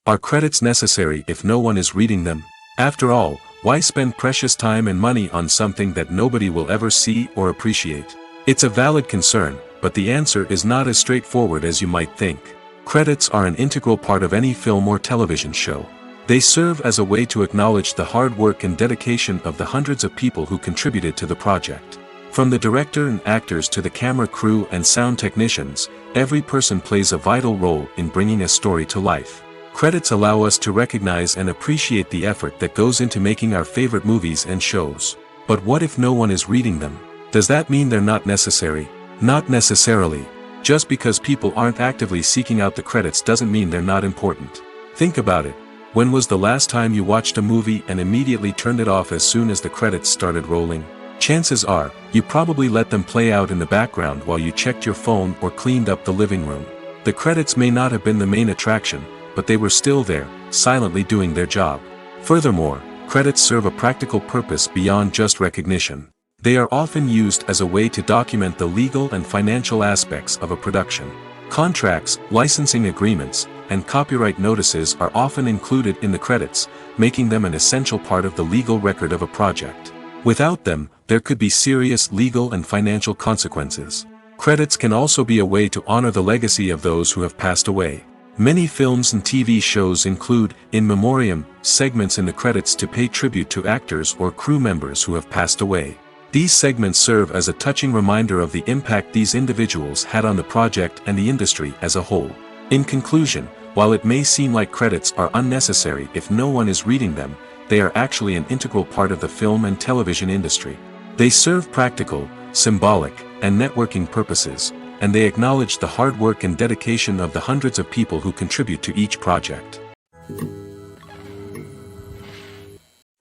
Are credits necessary if no one is reading them? After all, why spend precious time and money on something that nobody will ever see or appreciate? It's a valid concern, but the answer is not as straightforward as you might think. Credits are an integral part of any film or television show. They serve as a way to acknowledge the hard work and dedication of the hundreds of people who contributed to the project. From the director and actors to the camera crew and sound technicians, every person plays a vital role in bringing a story to life. Credits allow us to recognize and appreciate the effort that goes into making our favorite movies and shows. But what if no one is reading them? Does that mean they're not necessary? Not necessarily. Just because people aren't actively seeking out the credits doesn't mean they're not important. Think about it. When was the last time you watched a movie and immediately turned it off as soon as the credits started rolling? Chances are, you probably let them play out in the background while you checked your phone or cleaned up the living room. The credits may not have been the main attraction, but they were still there, silently doing their job. Furthermore, credits serve a practical purpose beyond just recognition. They are often used as a way to document the legal and financial aspects of a production. Contracts, licensing agreements, and copyright notices are often included in the credits, making them an essential part of the legal record of a project. Without them, there could be serious legal and financial consequences. Credits can also be a way to honor the legacy of those who have passed away. Many films and TV shows include, in memoriam, segments in the credits to pay tribute to actors or crew members who have passed away. These segments serve as a touching reminder of the impact these individuals had on the project and the industry as a whole. In conclusion, while it may seem like credits are unnecessary if no one is reading them, they are actually an integral part of the film and television industry. They serve practical, symbolic, and networking purposes, and they acknowledge the hard work and dedication of the hundreds of people who contribute to each project.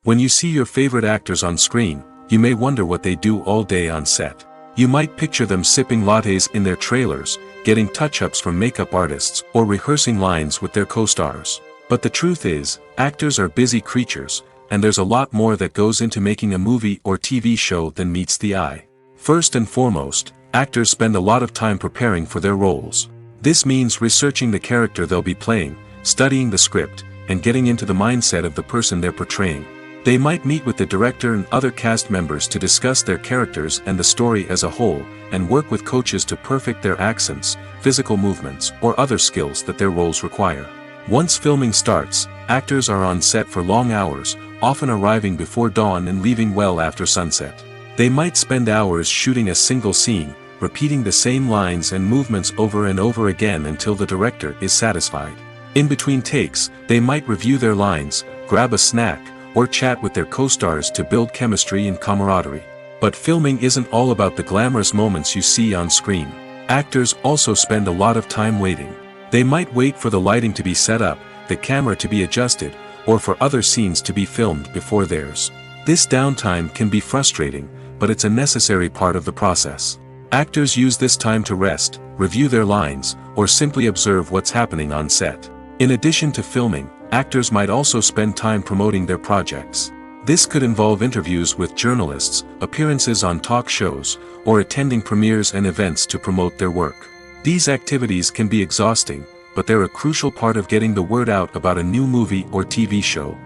When you see your favorite actors on screen, you may wonder what they do all day on set. You might picture them sipping lattes in their trailers, getting touch-ups from makeup artists, or rehearsing lines with their co-stars. But the truth is, actors are busy creatures, and there's a lot more that goes into making a movie or TV show than meets the eye. First and foremost, actors spend a lot of time preparing for their roles. This means researching the character they'll be playing, studying the script, and getting into the mindset of the person they're portraying. They might meet with the director and other cast members to discuss their characters and the story as a whole, and work with coaches to perfect their accents, physical movements, or other skills that their roles require. Once filming starts, actors are on set for long hours, often arriving before dawn and leaving well after sunset. They might spend hours shooting a single scene, repeating the same lines and movements over and over again until the director is satisfied. In between takes, they might review their lines, grab a snack, or chat with their co-stars to build chemistry and camaraderie. But filming isn't all about the glamorous moments you see on screen. Actors also spend a lot of time waiting. They might wait for the lighting to be set up, the camera to be adjusted, or for other scenes to be filmed before theirs. This downtime can be frustrating, but it's a necessary part of the process. Actors use this time to rest, review their lines, or simply observe what's happening on set. In addition to filming, actors might also spend time promoting their projects. This could involve interviews with journalists, appearances on talk shows, or attending premieres and events to promote their work. These activities can be exhausting, but they're a crucial part of getting the word out about a new movie or TV show.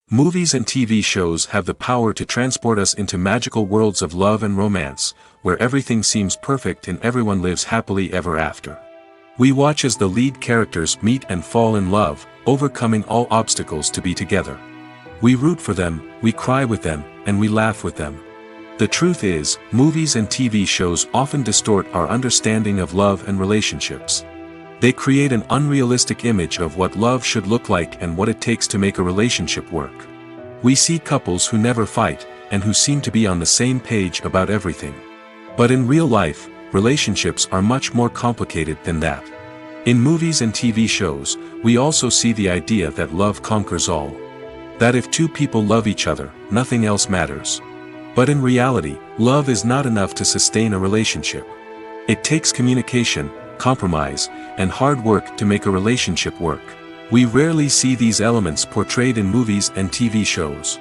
Movies and TV shows have the power to transport us into magical worlds of love and romance, where everything seems perfect and everyone lives happily ever after. We watch as the lead characters meet and fall in love, overcoming all obstacles to be together. We root for them, we cry with them, and we laugh with them. The truth is, movies and TV shows often distort our understanding of love and relationships. They create an unrealistic image of what love should look like and what it takes to make a relationship work. We see couples who never fight, and who seem to be on the same page about everything. But in real life, relationships are much more complicated than that. In movies and TV shows, we also see the idea that love conquers all. That if two people love each other, nothing else matters. But in reality, love is not enough to sustain a relationship. It takes communication, compromise, and hard work to make a relationship work. We rarely see these elements portrayed in movies and TV shows.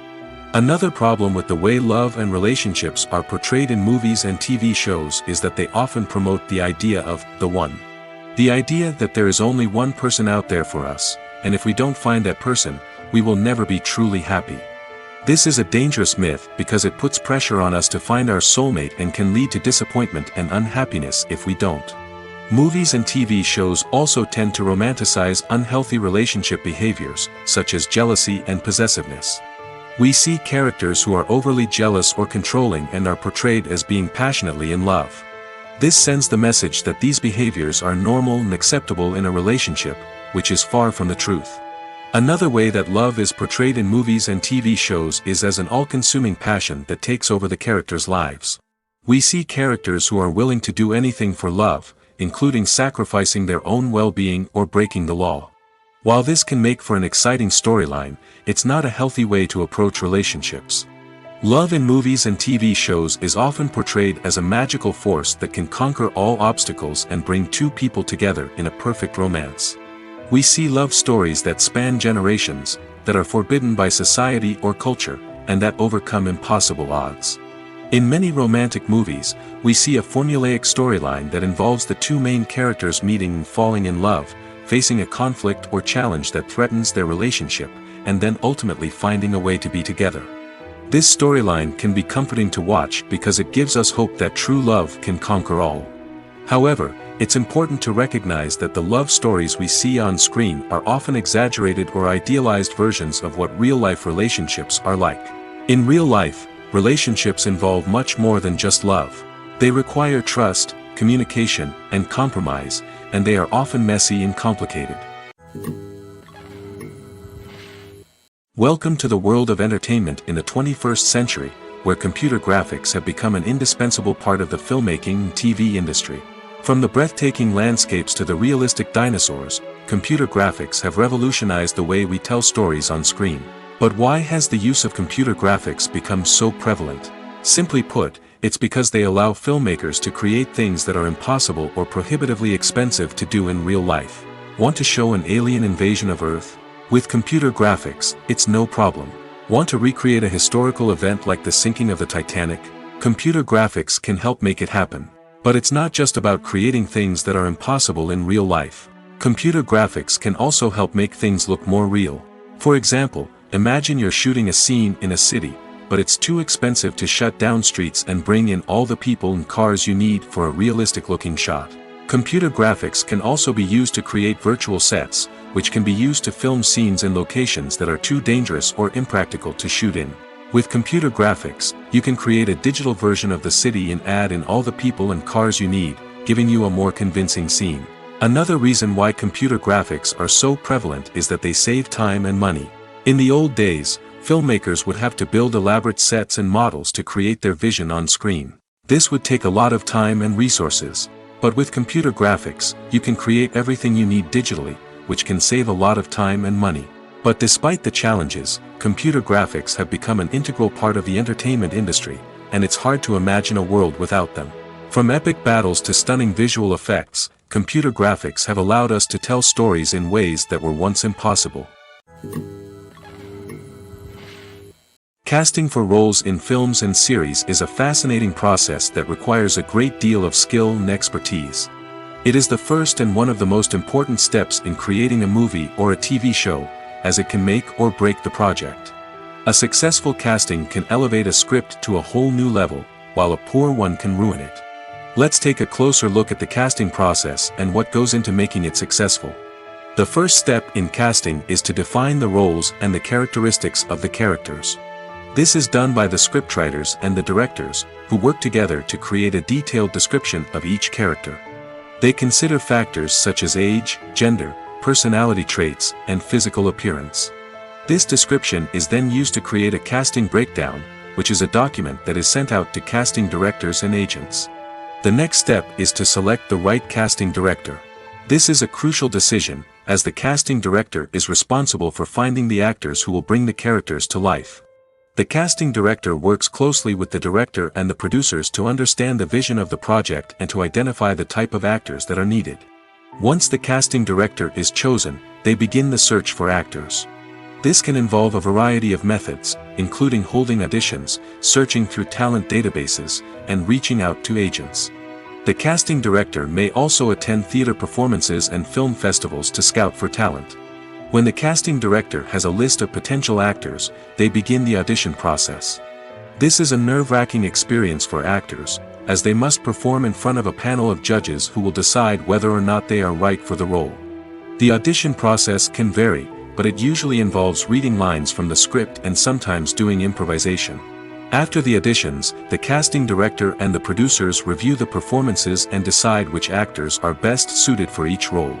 Another problem with the way love and relationships are portrayed in movies and TV shows is that they often promote the idea of the one. The idea that there is only one person out there for us, and if we don't find that person, we will never be truly happy. This is a dangerous myth because it puts pressure on us to find our soulmate and can lead to disappointment and unhappiness if we don't. Movies and TV shows also tend to romanticize unhealthy relationship behaviors, such as jealousy and possessiveness. We see characters who are overly jealous or controlling and are portrayed as being passionately in love. This sends the message that these behaviors are normal and acceptable in a relationship, which is far from the truth. Another way that love is portrayed in movies and TV shows is as an all-consuming passion that takes over the characters' lives. We see characters who are willing to do anything for love, including sacrificing their own well-being or breaking the law. While this can make for an exciting storyline, it's not a healthy way to approach relationships. Love in movies and TV shows is often portrayed as a magical force that can conquer all obstacles and bring two people together in a perfect romance. We see love stories that span generations, that are forbidden by society or culture, and that overcome impossible odds. In many romantic movies, we see a formulaic storyline that involves the two main characters meeting and falling in love, facing a conflict or challenge that threatens their relationship, and then ultimately finding a way to be together. This storyline can be comforting to watch because it gives us hope that true love can conquer all. However, it's important to recognize that the love stories we see on screen are often exaggerated or idealized versions of what real-life relationships are like. In real life, relationships involve much more than just love. They require trust, communication, and compromise, and they are often messy and complicated. Welcome to the world of entertainment in the 21st century, where computer graphics have become an indispensable part of the filmmaking and TV industry. From the breathtaking landscapes to the realistic dinosaurs, computer graphics have revolutionized the way we tell stories on screen. But why has the use of computer graphics become so prevalent? Simply put, it's because they allow filmmakers to create things that are impossible or prohibitively expensive to do in real life. Want to show an alien invasion of Earth? With computer graphics, it's no problem. Want to recreate a historical event like the sinking of the Titanic? Computer graphics can help make it happen. But it's not just about creating things that are impossible in real life. Computer graphics can also help make things look more real. For example, imagine you're shooting a scene in a city, but it's too expensive to shut down streets and bring in all the people and cars you need for a realistic-looking shot. Computer graphics can also be used to create virtual sets, which can be used to film scenes in locations that are too dangerous or impractical to shoot in. With computer graphics, you can create a digital version of the city and add in all the people and cars you need, giving you a more convincing scene. Another reason why computer graphics are so prevalent is that they save time and money. In the old days, filmmakers would have to build elaborate sets and models to create their vision on screen. This would take a lot of time and resources. But with computer graphics, you can create everything you need digitally, which can save a lot of time and money. But despite the challenges, computer graphics have become an integral part of the entertainment industry, and it's hard to imagine a world without them. From epic battles to stunning visual effects, computer graphics have allowed us to tell stories in ways that were once impossible. Casting for roles in films and series is a fascinating process that requires a great deal of skill and expertise. It is the first and one of the most important steps in creating a movie or a TV show, as it can make or break the project. A successful casting can elevate a script to a whole new level, while a poor one can ruin it. Let's take a closer look at the casting process and what goes into making it successful. The first step in casting is to define the roles and the characteristics of the characters. This is done by the scriptwriters and the directors, who work together to create a detailed description of each character. They consider factors such as age, gender, personality traits, and physical appearance. This description is then used to create a casting breakdown, which is a document that is sent out to casting directors and agents. The next step is to select the right casting director. This is a crucial decision, as the casting director is responsible for finding the actors who will bring the characters to life. The casting director works closely with the director and the producers to understand the vision of the project and to identify the type of actors that are needed. Once the casting director is chosen, they begin the search for actors. This can involve a variety of methods, including holding auditions, searching through talent databases, and reaching out to agents. The casting director may also attend theater performances and film festivals to scout for talent. When the casting director has a list of potential actors, they begin the audition process. This is a nerve-wracking experience for actors, as they must perform in front of a panel of judges who will decide whether or not they are right for the role. The audition process can vary, but it usually involves reading lines from the script and sometimes doing improvisation. After the auditions, the casting director and the producers review the performances and decide which actors are best suited for each role.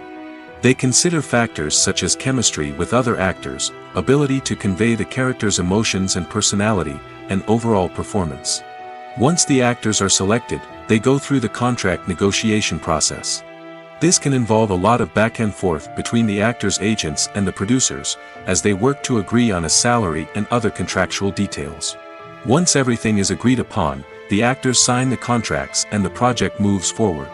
They consider factors such as chemistry with other actors, ability to convey the character's emotions and personality, and overall performance. Once the actors are selected, they go through the contract negotiation process. This can involve a lot of back and forth between the actors' agents and the producers, as they work to agree on a salary and other contractual details. Once everything is agreed upon, the actors sign the contracts and the project moves forward.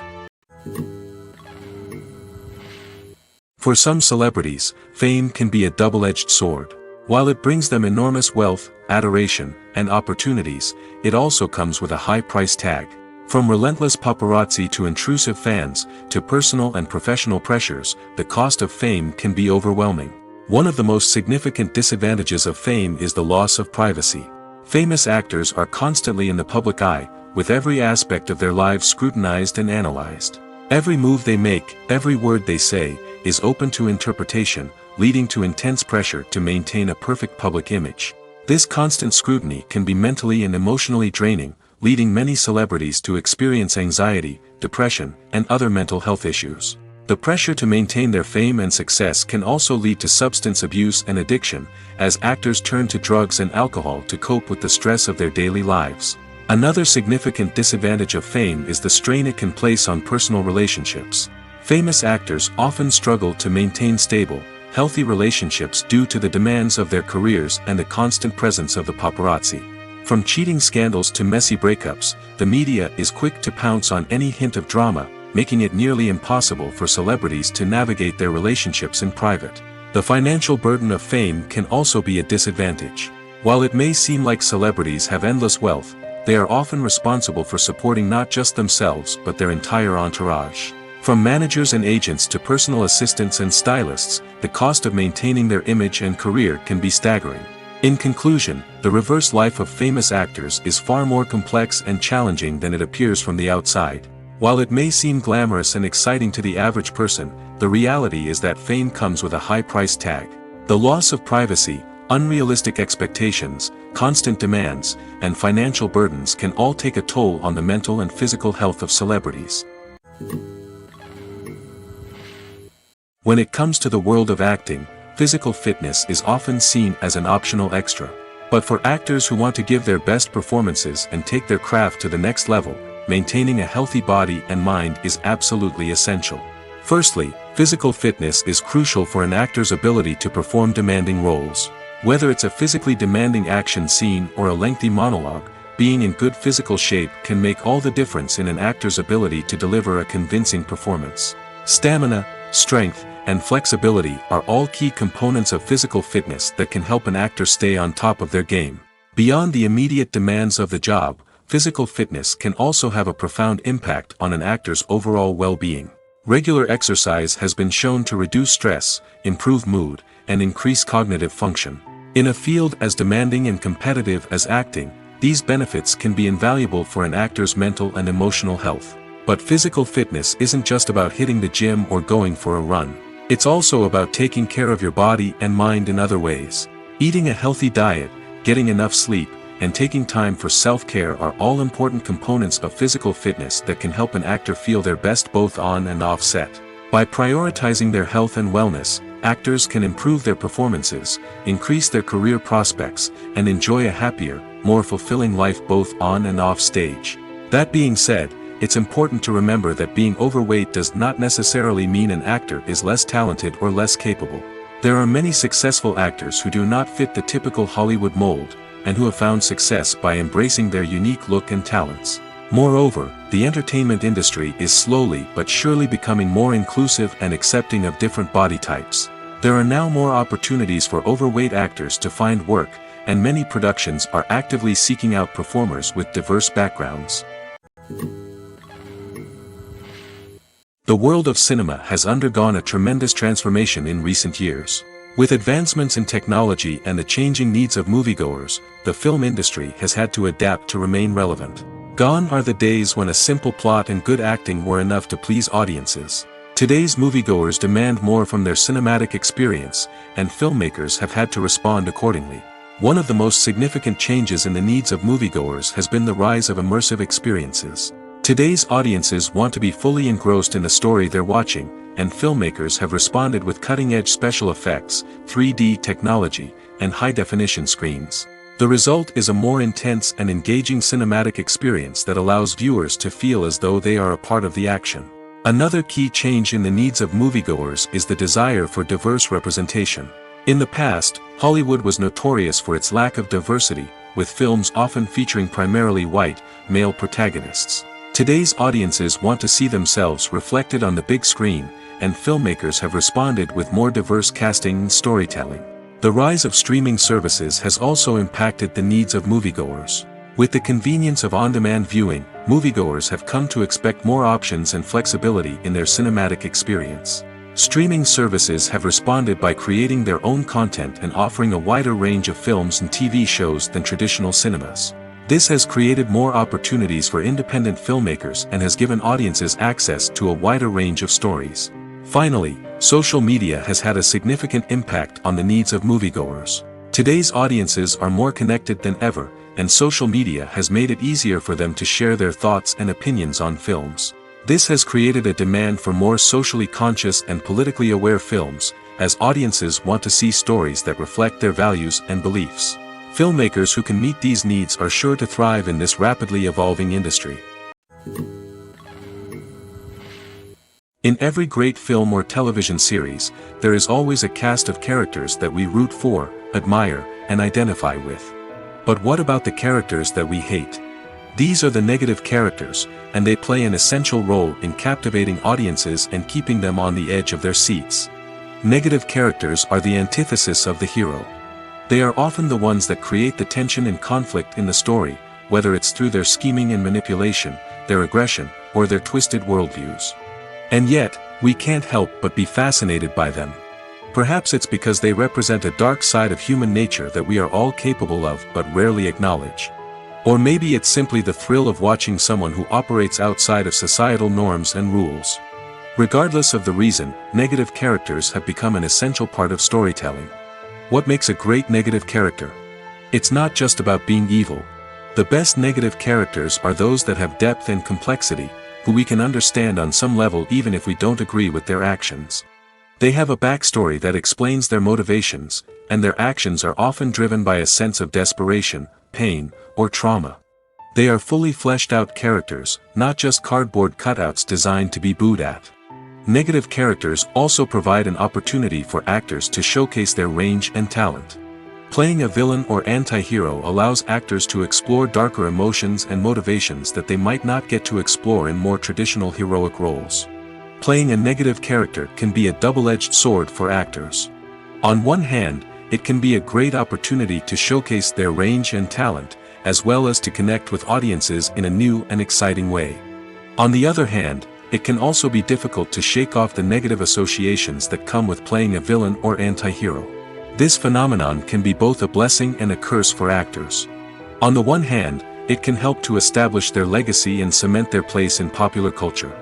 For some celebrities, fame can be a double-edged sword. While it brings them enormous wealth, adoration, and opportunities, it also comes with a high price tag. From relentless paparazzi to intrusive fans, to personal and professional pressures, the cost of fame can be overwhelming. One of the most significant disadvantages of fame is the loss of privacy. Famous actors are constantly in the public eye, with every aspect of their lives scrutinized and analyzed. Every move they make, every word they say, is open to interpretation, leading to intense pressure to maintain a perfect public image. This constant scrutiny can be mentally and emotionally draining, leading many celebrities to experience anxiety, depression, and other mental health issues. The pressure to maintain their fame and success can also lead to substance abuse and addiction, as actors turn to drugs and alcohol to cope with the stress of their daily lives. Another significant disadvantage of fame is the strain it can place on personal relationships. Famous actors often struggle to maintain stable, healthy relationships due to the demands of their careers and the constant presence of the paparazzi. From cheating scandals to messy breakups, the media is quick to pounce on any hint of drama, making it nearly impossible for celebrities to navigate their relationships in private. The financial burden of fame can also be a disadvantage. While it may seem like celebrities have endless wealth, they are often responsible for supporting not just themselves but their entire entourage. From managers and agents to personal assistants and stylists, the cost of maintaining their image and career can be staggering. In conclusion, the reverse life of famous actors is far more complex and challenging than it appears from the outside. While it may seem glamorous and exciting to the average person, the reality is that fame comes with a high price tag. The loss of privacy, unrealistic expectations, constant demands, and financial burdens can all take a toll on the mental and physical health of celebrities. When it comes to the world of acting, physical fitness is often seen as an optional extra. But for actors who want to give their best performances and take their craft to the next level, maintaining a healthy body and mind is absolutely essential. Firstly, physical fitness is crucial for an actor's ability to perform demanding roles. Whether it's a physically demanding action scene or a lengthy monologue, being in good physical shape can make all the difference in an actor's ability to deliver a convincing performance. Stamina, strength, and flexibility are all key components of physical fitness that can help an actor stay on top of their game. Beyond the immediate demands of the job, physical fitness can also have a profound impact on an actor's overall well-being. Regular exercise has been shown to reduce stress, improve mood, and increase cognitive function. In a field as demanding and competitive as acting, these benefits can be invaluable for an actor's mental and emotional health. But physical fitness isn't just about hitting the gym or going for a run. It's also about taking care of your body and mind in other ways. Eating a healthy diet, getting enough sleep, and taking time for self-care are all important components of physical fitness that can help an actor feel their best both on and off set. By prioritizing their health and wellness, actors can improve their performances, increase their career prospects, and enjoy a happier, more fulfilling life both on and off stage. That being said, it's important to remember that being overweight does not necessarily mean an actor is less talented or less capable. There are many successful actors who do not fit the typical Hollywood mold, and who have found success by embracing their unique look and talents. Moreover, the entertainment industry is slowly but surely becoming more inclusive and accepting of different body types. There are now more opportunities for overweight actors to find work, and many productions are actively seeking out performers with diverse backgrounds. The world of cinema has undergone a tremendous transformation in recent years. With advancements in technology and the changing needs of moviegoers, the film industry has had to adapt to remain relevant. Gone are the days when a simple plot and good acting were enough to please audiences. Today's moviegoers demand more from their cinematic experience, and filmmakers have had to respond accordingly. One of the most significant changes in the needs of moviegoers has been the rise of immersive experiences. Today's audiences want to be fully engrossed in the story they're watching, and filmmakers have responded with cutting-edge special effects, 3D technology, and high-definition screens. The result is a more intense and engaging cinematic experience that allows viewers to feel as though they are a part of the action. Another key change in the needs of moviegoers is the desire for diverse representation. In the past, Hollywood was notorious for its lack of diversity, with films often featuring primarily white, male protagonists. Today's audiences want to see themselves reflected on the big screen, and filmmakers have responded with more diverse casting and storytelling. The rise of streaming services has also impacted the needs of moviegoers. With the convenience of on-demand viewing, moviegoers have come to expect more options and flexibility in their cinematic experience. Streaming services have responded by creating their own content and offering a wider range of films and TV shows than traditional cinemas. This has created more opportunities for independent filmmakers and has given audiences access to a wider range of stories. Finally, social media has had a significant impact on the needs of moviegoers. Today's audiences are more connected than ever, and social media has made it easier for them to share their thoughts and opinions on films. This has created a demand for more socially conscious and politically aware films, as audiences want to see stories that reflect their values and beliefs. Filmmakers who can meet these needs are sure to thrive in this rapidly evolving industry. In every great film or television series, there is always a cast of characters that we root for, admire, and identify with. But what about the characters that we hate? These are the negative characters, and they play an essential role in captivating audiences and keeping them on the edge of their seats. Negative characters are the antithesis of the hero. They are often the ones that create the tension and conflict in the story, whether it's through their scheming and manipulation, their aggression, or their twisted worldviews. And yet, we can't help but be fascinated by them. Perhaps it's because they represent a dark side of human nature that we are all capable of but rarely acknowledge. Or maybe it's simply the thrill of watching someone who operates outside of societal norms and rules. Regardless of the reason, negative characters have become an essential part of storytelling. What makes a great negative character? It's not just about being evil. The best negative characters are those that have depth and complexity, who we can understand on some level even if we don't agree with their actions. They have a backstory that explains their motivations, and their actions are often driven by a sense of desperation, pain, or trauma. They are fully fleshed out characters, not just cardboard cutouts designed to be booed at. Negative characters also provide an opportunity for actors to showcase their range and talent. Playing a villain or anti-hero allows actors to explore darker emotions and motivations that they might not get to explore in more traditional heroic roles. Playing a negative character can be a double-edged sword for actors. On one hand, it can be a great opportunity to showcase their range and talent, as well as to connect with audiences in a new and exciting way. On the other hand, it can also be difficult to shake off the negative associations that come with playing a villain or anti-hero. This phenomenon can be both a blessing and a curse for actors. On the one hand, it can help to establish their legacy and cement their place in popular culture.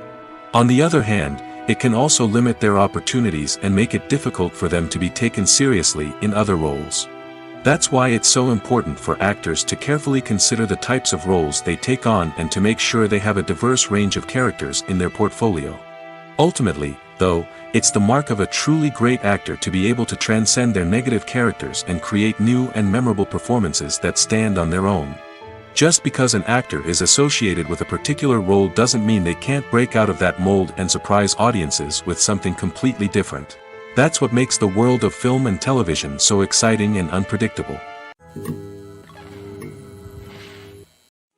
On the other hand, it can also limit their opportunities and make it difficult for them to be taken seriously in other roles. That's why it's so important for actors to carefully consider the types of roles they take on and to make sure they have a diverse range of characters in their portfolio. Ultimately, though, it's the mark of a truly great actor to be able to transcend their negative characters and create new and memorable performances that stand on their own. Just because an actor is associated with a particular role doesn't mean they can't break out of that mold and surprise audiences with something completely different. That's what makes the world of film and television so exciting and unpredictable.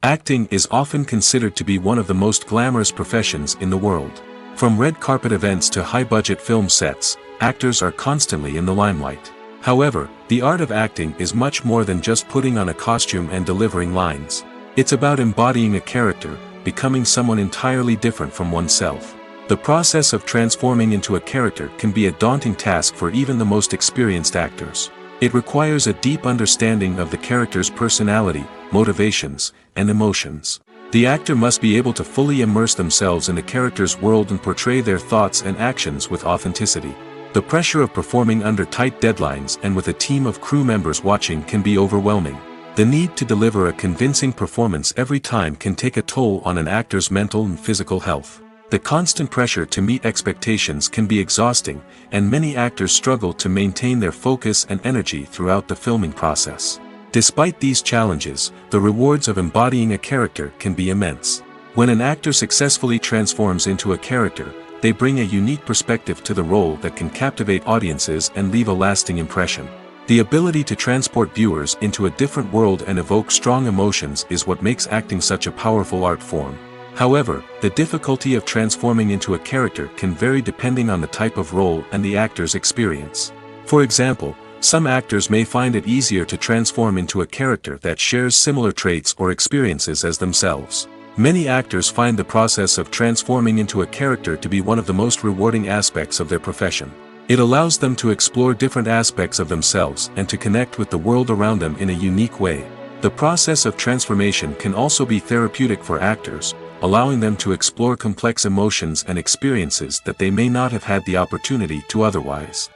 Acting is often considered to be one of the most glamorous professions in the world. From red carpet events to high-budget film sets, actors are constantly in the limelight. However, the art of acting is much more than just putting on a costume and delivering lines. It's about embodying a character, becoming someone entirely different from oneself. The process of transforming into a character can be a daunting task for even the most experienced actors. It requires a deep understanding of the character's personality, motivations, and emotions. The actor must be able to fully immerse themselves in the character's world and portray their thoughts and actions with authenticity. The pressure of performing under tight deadlines and with a team of crew members watching can be overwhelming. The need to deliver a convincing performance every time can take a toll on an actor's mental and physical health. The constant pressure to meet expectations can be exhausting, and many actors struggle to maintain their focus and energy throughout the filming process. Despite these challenges, the rewards of embodying a character can be immense. When an actor successfully transforms into a character, they bring a unique perspective to the role that can captivate audiences and leave a lasting impression. The ability to transport viewers into a different world and evoke strong emotions is what makes acting such a powerful art form. However, the difficulty of transforming into a character can vary depending on the type of role and the actor's experience. For example, some actors may find it easier to transform into a character that shares similar traits or experiences as themselves. Many actors find the process of transforming into a character to be one of the most rewarding aspects of their profession. It allows them to explore different aspects of themselves and to connect with the world around them in a unique way. The process of transformation can also be therapeutic for actors, allowing them to explore complex emotions and experiences that they may not have had the opportunity to otherwise.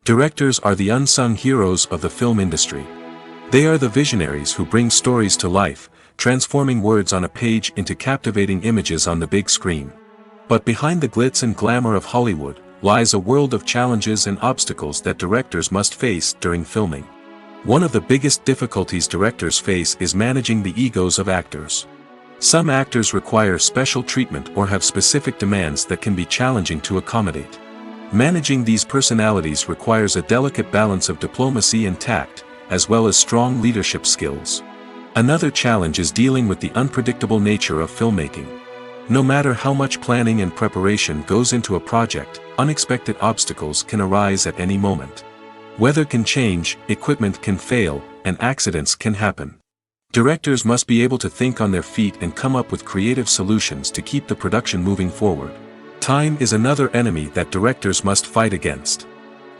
Directors are the unsung heroes of the film industry. They are the visionaries who bring stories to life, transforming words on a page into captivating images on the big screen. But behind the glitz and glamour of Hollywood, lies a world of challenges and obstacles that directors must face during filming. One of the biggest difficulties directors face is managing the egos of actors. Some actors require special treatment or have specific demands that can be challenging to accommodate. Managing these personalities requires a delicate balance of diplomacy and tact, as well as strong leadership skills. Another challenge is dealing with the unpredictable nature of filmmaking. No matter how much planning and preparation goes into a project, unexpected obstacles can arise at any moment. Weather can change, equipment can fail, and accidents can happen. Directors must be able to think on their feet and come up with creative solutions to keep the production moving forward. Time is another enemy that directors must fight against.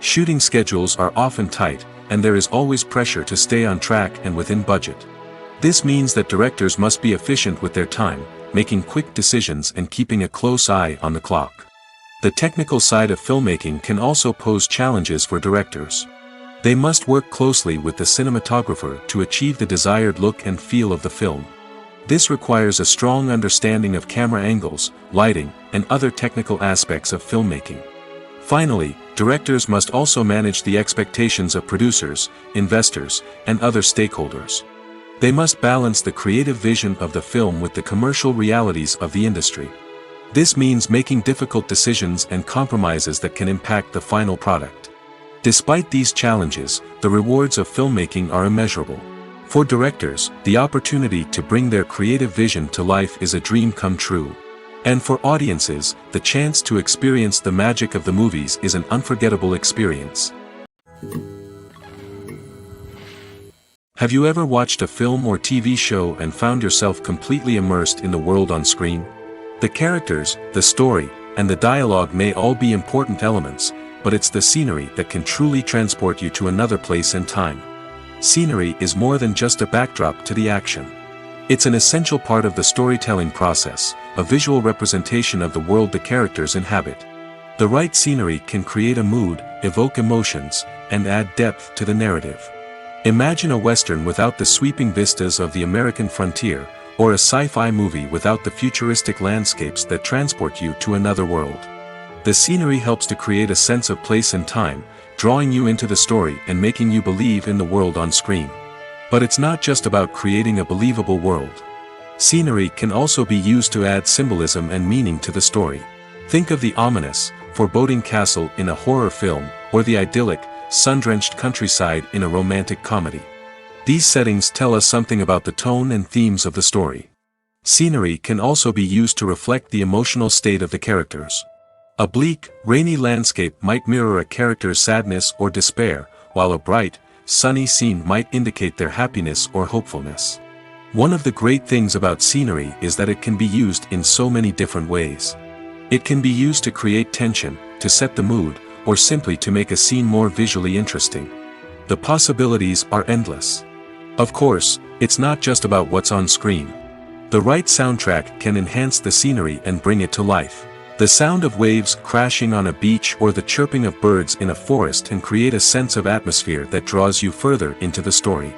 Shooting schedules are often tight, and there is always pressure to stay on track and within budget. This means that directors must be efficient with their time, making quick decisions and keeping a close eye on the clock. The technical side of filmmaking can also pose challenges for directors. They must work closely with the cinematographer to achieve the desired look and feel of the film. This requires a strong understanding of camera angles, lighting, and other technical aspects of filmmaking. Finally, directors must also manage the expectations of producers, investors, and other stakeholders. They must balance the creative vision of the film with the commercial realities of the industry. This means making difficult decisions and compromises that can impact the final product. Despite these challenges, the rewards of filmmaking are immeasurable. For directors, the opportunity to bring their creative vision to life is a dream come true. And for audiences, the chance to experience the magic of the movies is an unforgettable experience. Have you ever watched a film or TV show and found yourself completely immersed in the world on screen? The characters, the story, and the dialogue may all be important elements, but it's the scenery that can truly transport you to another place and time. Scenery is more than just a backdrop to the action. It's an essential part of the storytelling process, a visual representation of the world the characters inhabit. The right scenery can create a mood, evoke emotions, and add depth to the narrative. Imagine a western without the sweeping vistas of the American frontier, or a sci-fi movie without the futuristic landscapes that transport you to another world. The scenery helps to create a sense of place and time, drawing you into the story and making you believe in the world on screen. But it's not just about creating a believable world. Scenery can also be used to add symbolism and meaning to the story. Think of the ominous, foreboding castle in a horror film, or the idyllic, sun-drenched countryside in a romantic comedy. These settings tell us something about the tone and themes of the story. Scenery can also be used to reflect the emotional state of the characters. A bleak, rainy landscape might mirror a character's sadness or despair, while a bright, sunny scene might indicate their happiness or hopefulness. One of the great things about scenery is that it can be used in so many different ways. It can be used to create tension, to set the mood, or simply to make a scene more visually interesting. The possibilities are endless. Of course, it's not just about what's on screen. The right soundtrack can enhance the scenery and bring it to life. The sound of waves crashing on a beach or the chirping of birds in a forest can create a sense of atmosphere that draws you further into the story.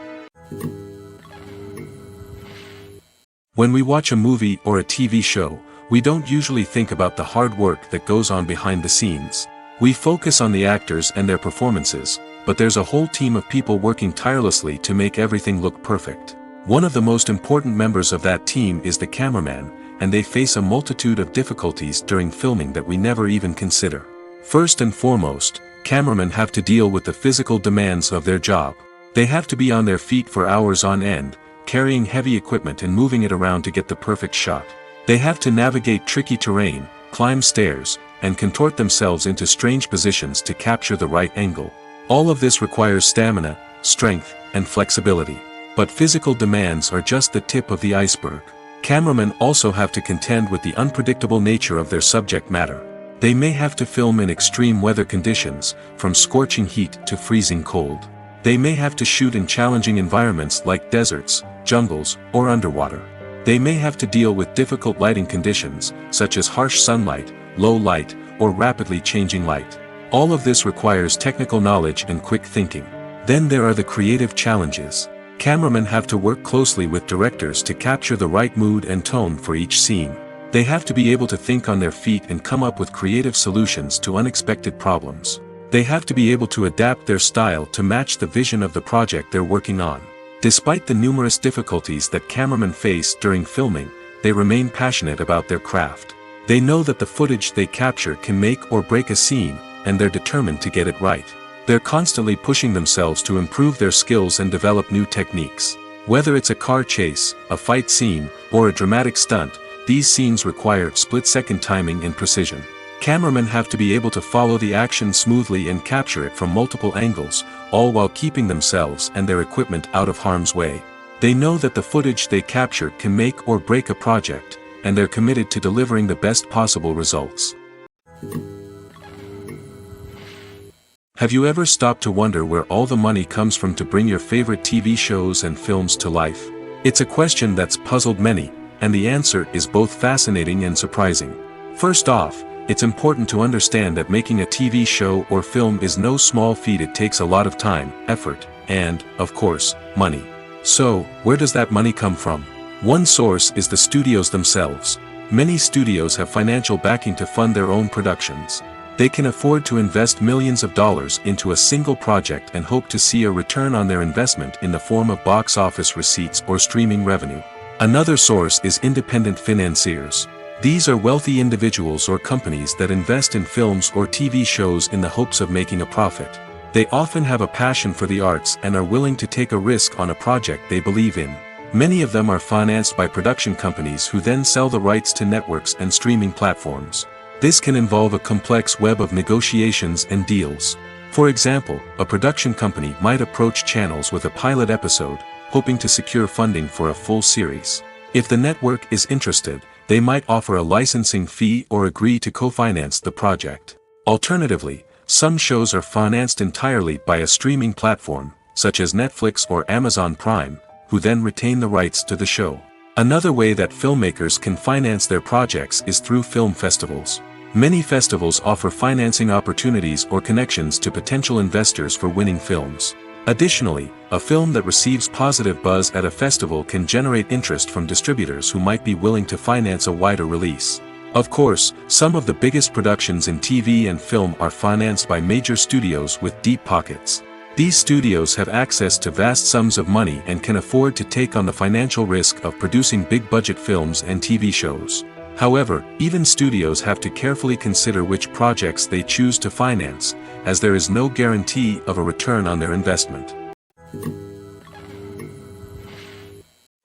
When we watch a movie or a TV show, we don't usually think about the hard work that goes on behind the scenes. We focus on the actors and their performances, but there's a whole team of people working tirelessly to make everything look perfect. One of the most important members of that team is the cameraman, and they face a multitude of difficulties during filming that we never even consider. First and foremost, cameramen have to deal with the physical demands of their job. They have to be on their feet for hours on end, carrying heavy equipment and moving it around to get the perfect shot. They have to navigate tricky terrain, climb stairs, and contort themselves into strange positions to capture the right angle. All of this requires stamina, strength, and flexibility. But physical demands are just the tip of the iceberg. Cameramen also have to contend with the unpredictable nature of their subject matter. They may have to film in extreme weather conditions, from scorching heat to freezing cold. They may have to shoot in challenging environments like deserts, jungles, or underwater. They may have to deal with difficult lighting conditions, such as harsh sunlight, low light, or rapidly changing light. All of this requires technical knowledge and quick thinking. Then there are the creative challenges. Cameramen have to work closely with directors to capture the right mood and tone for each scene. They have to be able to think on their feet and come up with creative solutions to unexpected problems. They have to be able to adapt their style to match the vision of the project they're working on. Despite the numerous difficulties that cameramen face during filming, they remain passionate about their craft. They know that the footage they capture can make or break a scene, and they're determined to get it right. They're constantly pushing themselves to improve their skills and develop new techniques. Whether it's a car chase, a fight scene, or a dramatic stunt, these scenes require split-second timing and precision. Cameramen have to be able to follow the action smoothly and capture it from multiple angles, all while keeping themselves and their equipment out of harm's way. They know that the footage they capture can make or break a project, and they're committed to delivering the best possible results. Have you ever stopped to wonder where all the money comes from to bring your favorite TV shows and films to life? It's a question that's puzzled many, and the answer is both fascinating and surprising. First off, it's important to understand that making a TV show or film is no small feat. It takes a lot of time, effort, and, of course, money. So, where does that money come from? One source is the studios themselves. Many studios have financial backing to fund their own productions. They can afford to invest millions of dollars into a single project and hope to see a return on their investment in the form of box office receipts or streaming revenue. Another source is independent financiers. These are wealthy individuals or companies that invest in films or TV shows in the hopes of making a profit. They often have a passion for the arts and are willing to take a risk on a project they believe in. Many of them are financed by production companies who then sell the rights to networks and streaming platforms. This can involve a complex web of negotiations and deals. For example, a production company might approach channels with a pilot episode, hoping to secure funding for a full series. If the network is interested, they might offer a licensing fee or agree to co-finance the project. Alternatively, some shows are financed entirely by a streaming platform, such as Netflix or Amazon Prime, who then retain the rights to the show. Another way that filmmakers can finance their projects is through film festivals. Many festivals offer financing opportunities or connections to potential investors for winning films. Additionally, a film that receives positive buzz at a festival can generate interest from distributors who might be willing to finance a wider release. Of course, some of the biggest productions in TV and film are financed by major studios with deep pockets. These studios have access to vast sums of money and can afford to take on the financial risk of producing big-budget films and TV shows. However, even studios have to carefully consider which projects they choose to finance, as there is no guarantee of a return on their investment.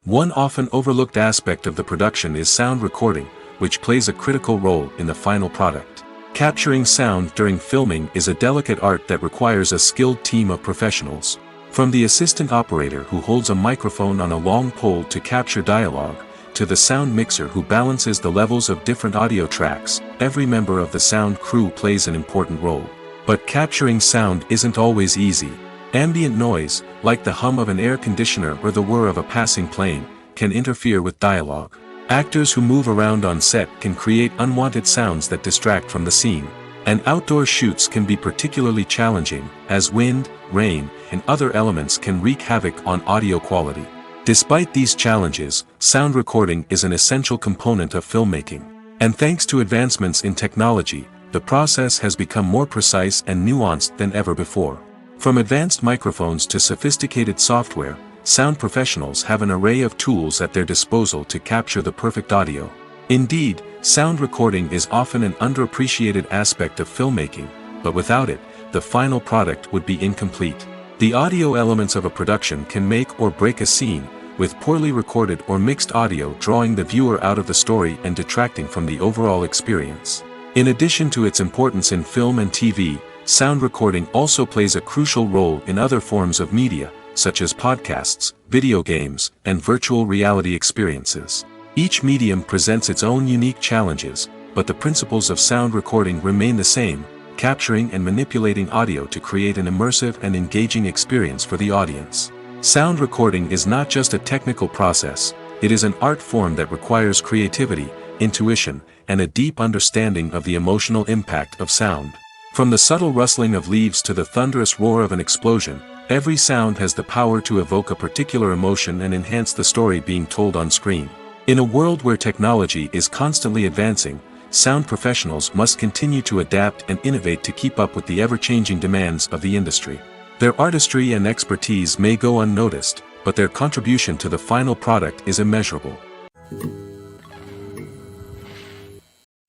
One often overlooked aspect of the production is sound recording, which plays a critical role in the final product. Capturing sound during filming is a delicate art that requires a skilled team of professionals. From the assistant operator who holds a microphone on a long pole to capture dialogue, to the sound mixer who balances the levels of different audio tracks, every member of the sound crew plays an important role. But capturing sound isn't always easy. Ambient noise, like the hum of an air conditioner or the whir of a passing plane, can interfere with dialogue. Actors who move around on set can create unwanted sounds that distract from the scene. And outdoor shoots can be particularly challenging, as wind, rain, and other elements can wreak havoc on audio quality. Despite these challenges, sound recording is an essential component of filmmaking. And thanks to advancements in technology, the process has become more precise and nuanced than ever before. From advanced microphones to sophisticated software, sound professionals have an array of tools at their disposal to capture the perfect audio. Indeed, sound recording is often an underappreciated aspect of filmmaking, but without it, the final product would be incomplete. The audio elements of a production can make or break a scene, with poorly recorded or mixed audio drawing the viewer out of the story and detracting from the overall experience. In addition to its importance in film and TV, sound recording also plays a crucial role in other forms of media, such as podcasts, video games, and virtual reality experiences. Each medium presents its own unique challenges, but the principles of sound recording remain the same, capturing and manipulating audio to create an immersive and engaging experience for the audience. Sound recording is not just a technical process, it is an art form that requires creativity, intuition, and a deep understanding of the emotional impact of sound. From the subtle rustling of leaves to the thunderous roar of an explosion, every sound has the power to evoke a particular emotion and enhance the story being told on screen. In a world where technology is constantly advancing, sound professionals must continue to adapt and innovate to keep up with the ever-changing demands of the industry. Their artistry and expertise may go unnoticed, but their contribution to the final product is immeasurable.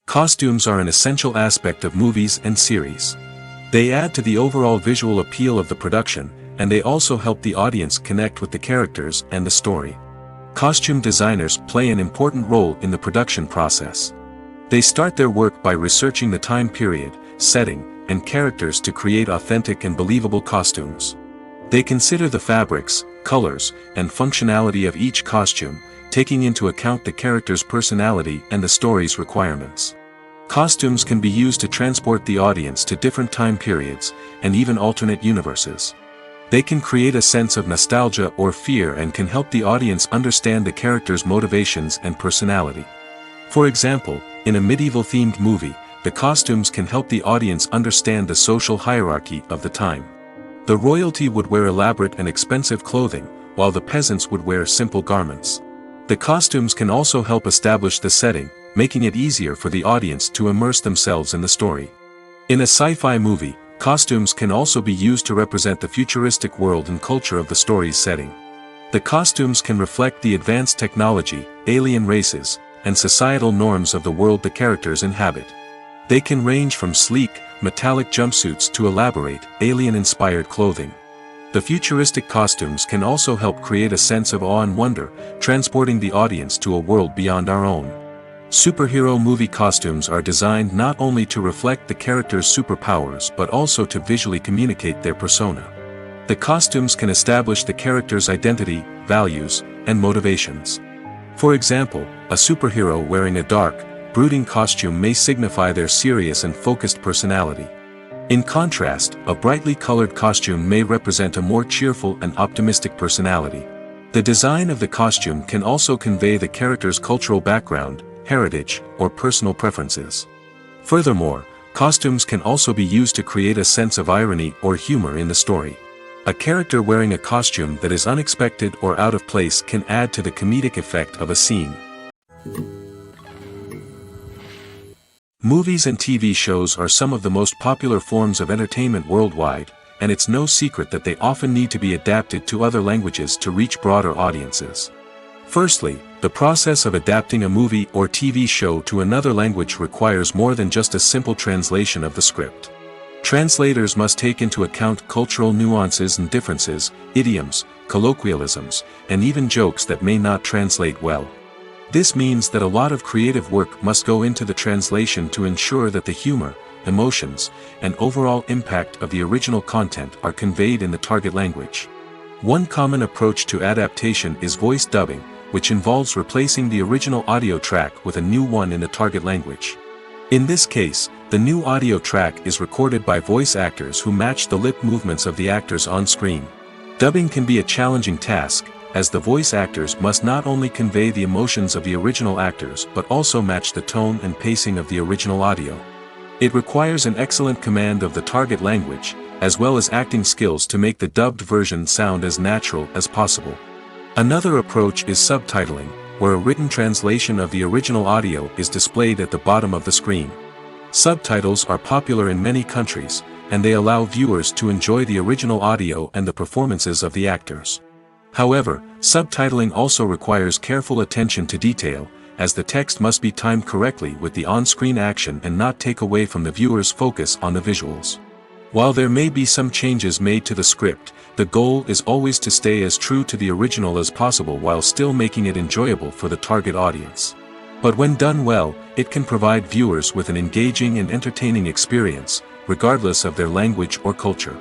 Costumes are an essential aspect of movies and series. They add to the overall visual appeal of the production, and they also help the audience connect with the characters and the story. Costume designers play an important role in the production process. They start their work by researching the time period, setting, and characters to create authentic and believable costumes. They consider the fabrics, colors, and functionality of each costume, taking into account the character's personality and the story's requirements. Costumes can be used to transport the audience to different time periods, and even alternate universes. They can create a sense of nostalgia or fear and can help the audience understand the character's motivations and personality. For example, in a medieval-themed movie, the costumes can help the audience understand the social hierarchy of the time. The royalty would wear elaborate and expensive clothing, while the peasants would wear simple garments. The costumes can also help establish the setting, making it easier for the audience to immerse themselves in the story. In a sci-fi movie, costumes can also be used to represent the futuristic world and culture of the story's setting. The costumes can reflect the advanced technology, alien races, and societal norms of the world the characters inhabit. They can range from sleek, metallic jumpsuits to elaborate, alien-inspired clothing. The futuristic costumes can also help create a sense of awe and wonder, transporting the audience to a world beyond our own. Superhero movie costumes are designed not only to reflect the character's superpowers but also to visually communicate their persona. The costumes can establish the character's identity, values, and motivations. For example, a superhero wearing a dark, brooding costume may signify their serious and focused personality. In contrast, a brightly colored costume may represent a more cheerful and optimistic personality. The design of the costume can also convey the character's cultural background, heritage, or personal preferences. Furthermore, costumes can also be used to create a sense of irony or humor in the story. A character wearing a costume that is unexpected or out of place can add to the comedic effect of a scene. Movies and TV shows are some of the most popular forms of entertainment worldwide, and it's no secret that they often need to be adapted to other languages to reach broader audiences. Firstly, the process of adapting a movie or TV show to another language requires more than just a simple translation of the script. Translators must take into account cultural nuances and differences, idioms, colloquialisms, and even jokes that may not translate well. This means that a lot of creative work must go into the translation to ensure that the humor, emotions, and overall impact of the original content are conveyed in the target language. One common approach to adaptation is voice dubbing, which involves replacing the original audio track with a new one in the target language. In this case, the new audio track is recorded by voice actors who match the lip movements of the actors on screen. Dubbing can be a challenging task, as the voice actors must not only convey the emotions of the original actors but also match the tone and pacing of the original audio. It requires an excellent command of the target language, as well as acting skills to make the dubbed version sound as natural as possible. Another approach is subtitling, where a written translation of the original audio is displayed at the bottom of the screen. Subtitles are popular in many countries, and they allow viewers to enjoy the original audio and the performances of the actors. However, subtitling also requires careful attention to detail, as the text must be timed correctly with the on-screen action and not take away from the viewer's focus on the visuals. While there may be some changes made to the script, the goal is always to stay as true to the original as possible while still making it enjoyable for the target audience. But when done well, it can provide viewers with an engaging and entertaining experience, regardless of their language or culture.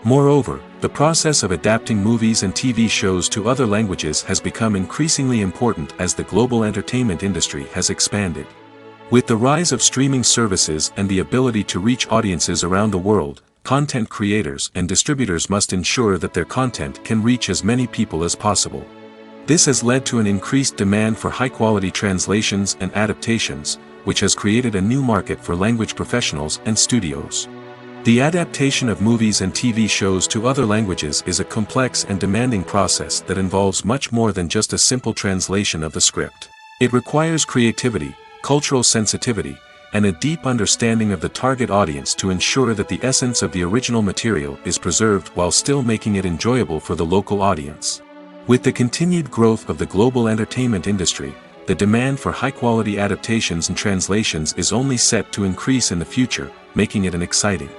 Moreover, the process of adapting movies and TV shows to other languages has become increasingly important as the global entertainment industry has expanded. With the rise of streaming services and the ability to reach audiences around the world, content creators and distributors must ensure that their content can reach as many people as possible. This has led to an increased demand for high-quality translations and adaptations, which has created a new market for language professionals and studios. The adaptation of movies and TV shows to other languages is a complex and demanding process that involves much more than just a simple translation of the script. It requires creativity, cultural sensitivity, and a deep understanding of the target audience to ensure that the essence of the original material is preserved while still making it enjoyable for the local audience. With the continued growth of the global entertainment industry, the demand for high-quality adaptations and translations is only set to increase in the future, making it an exciting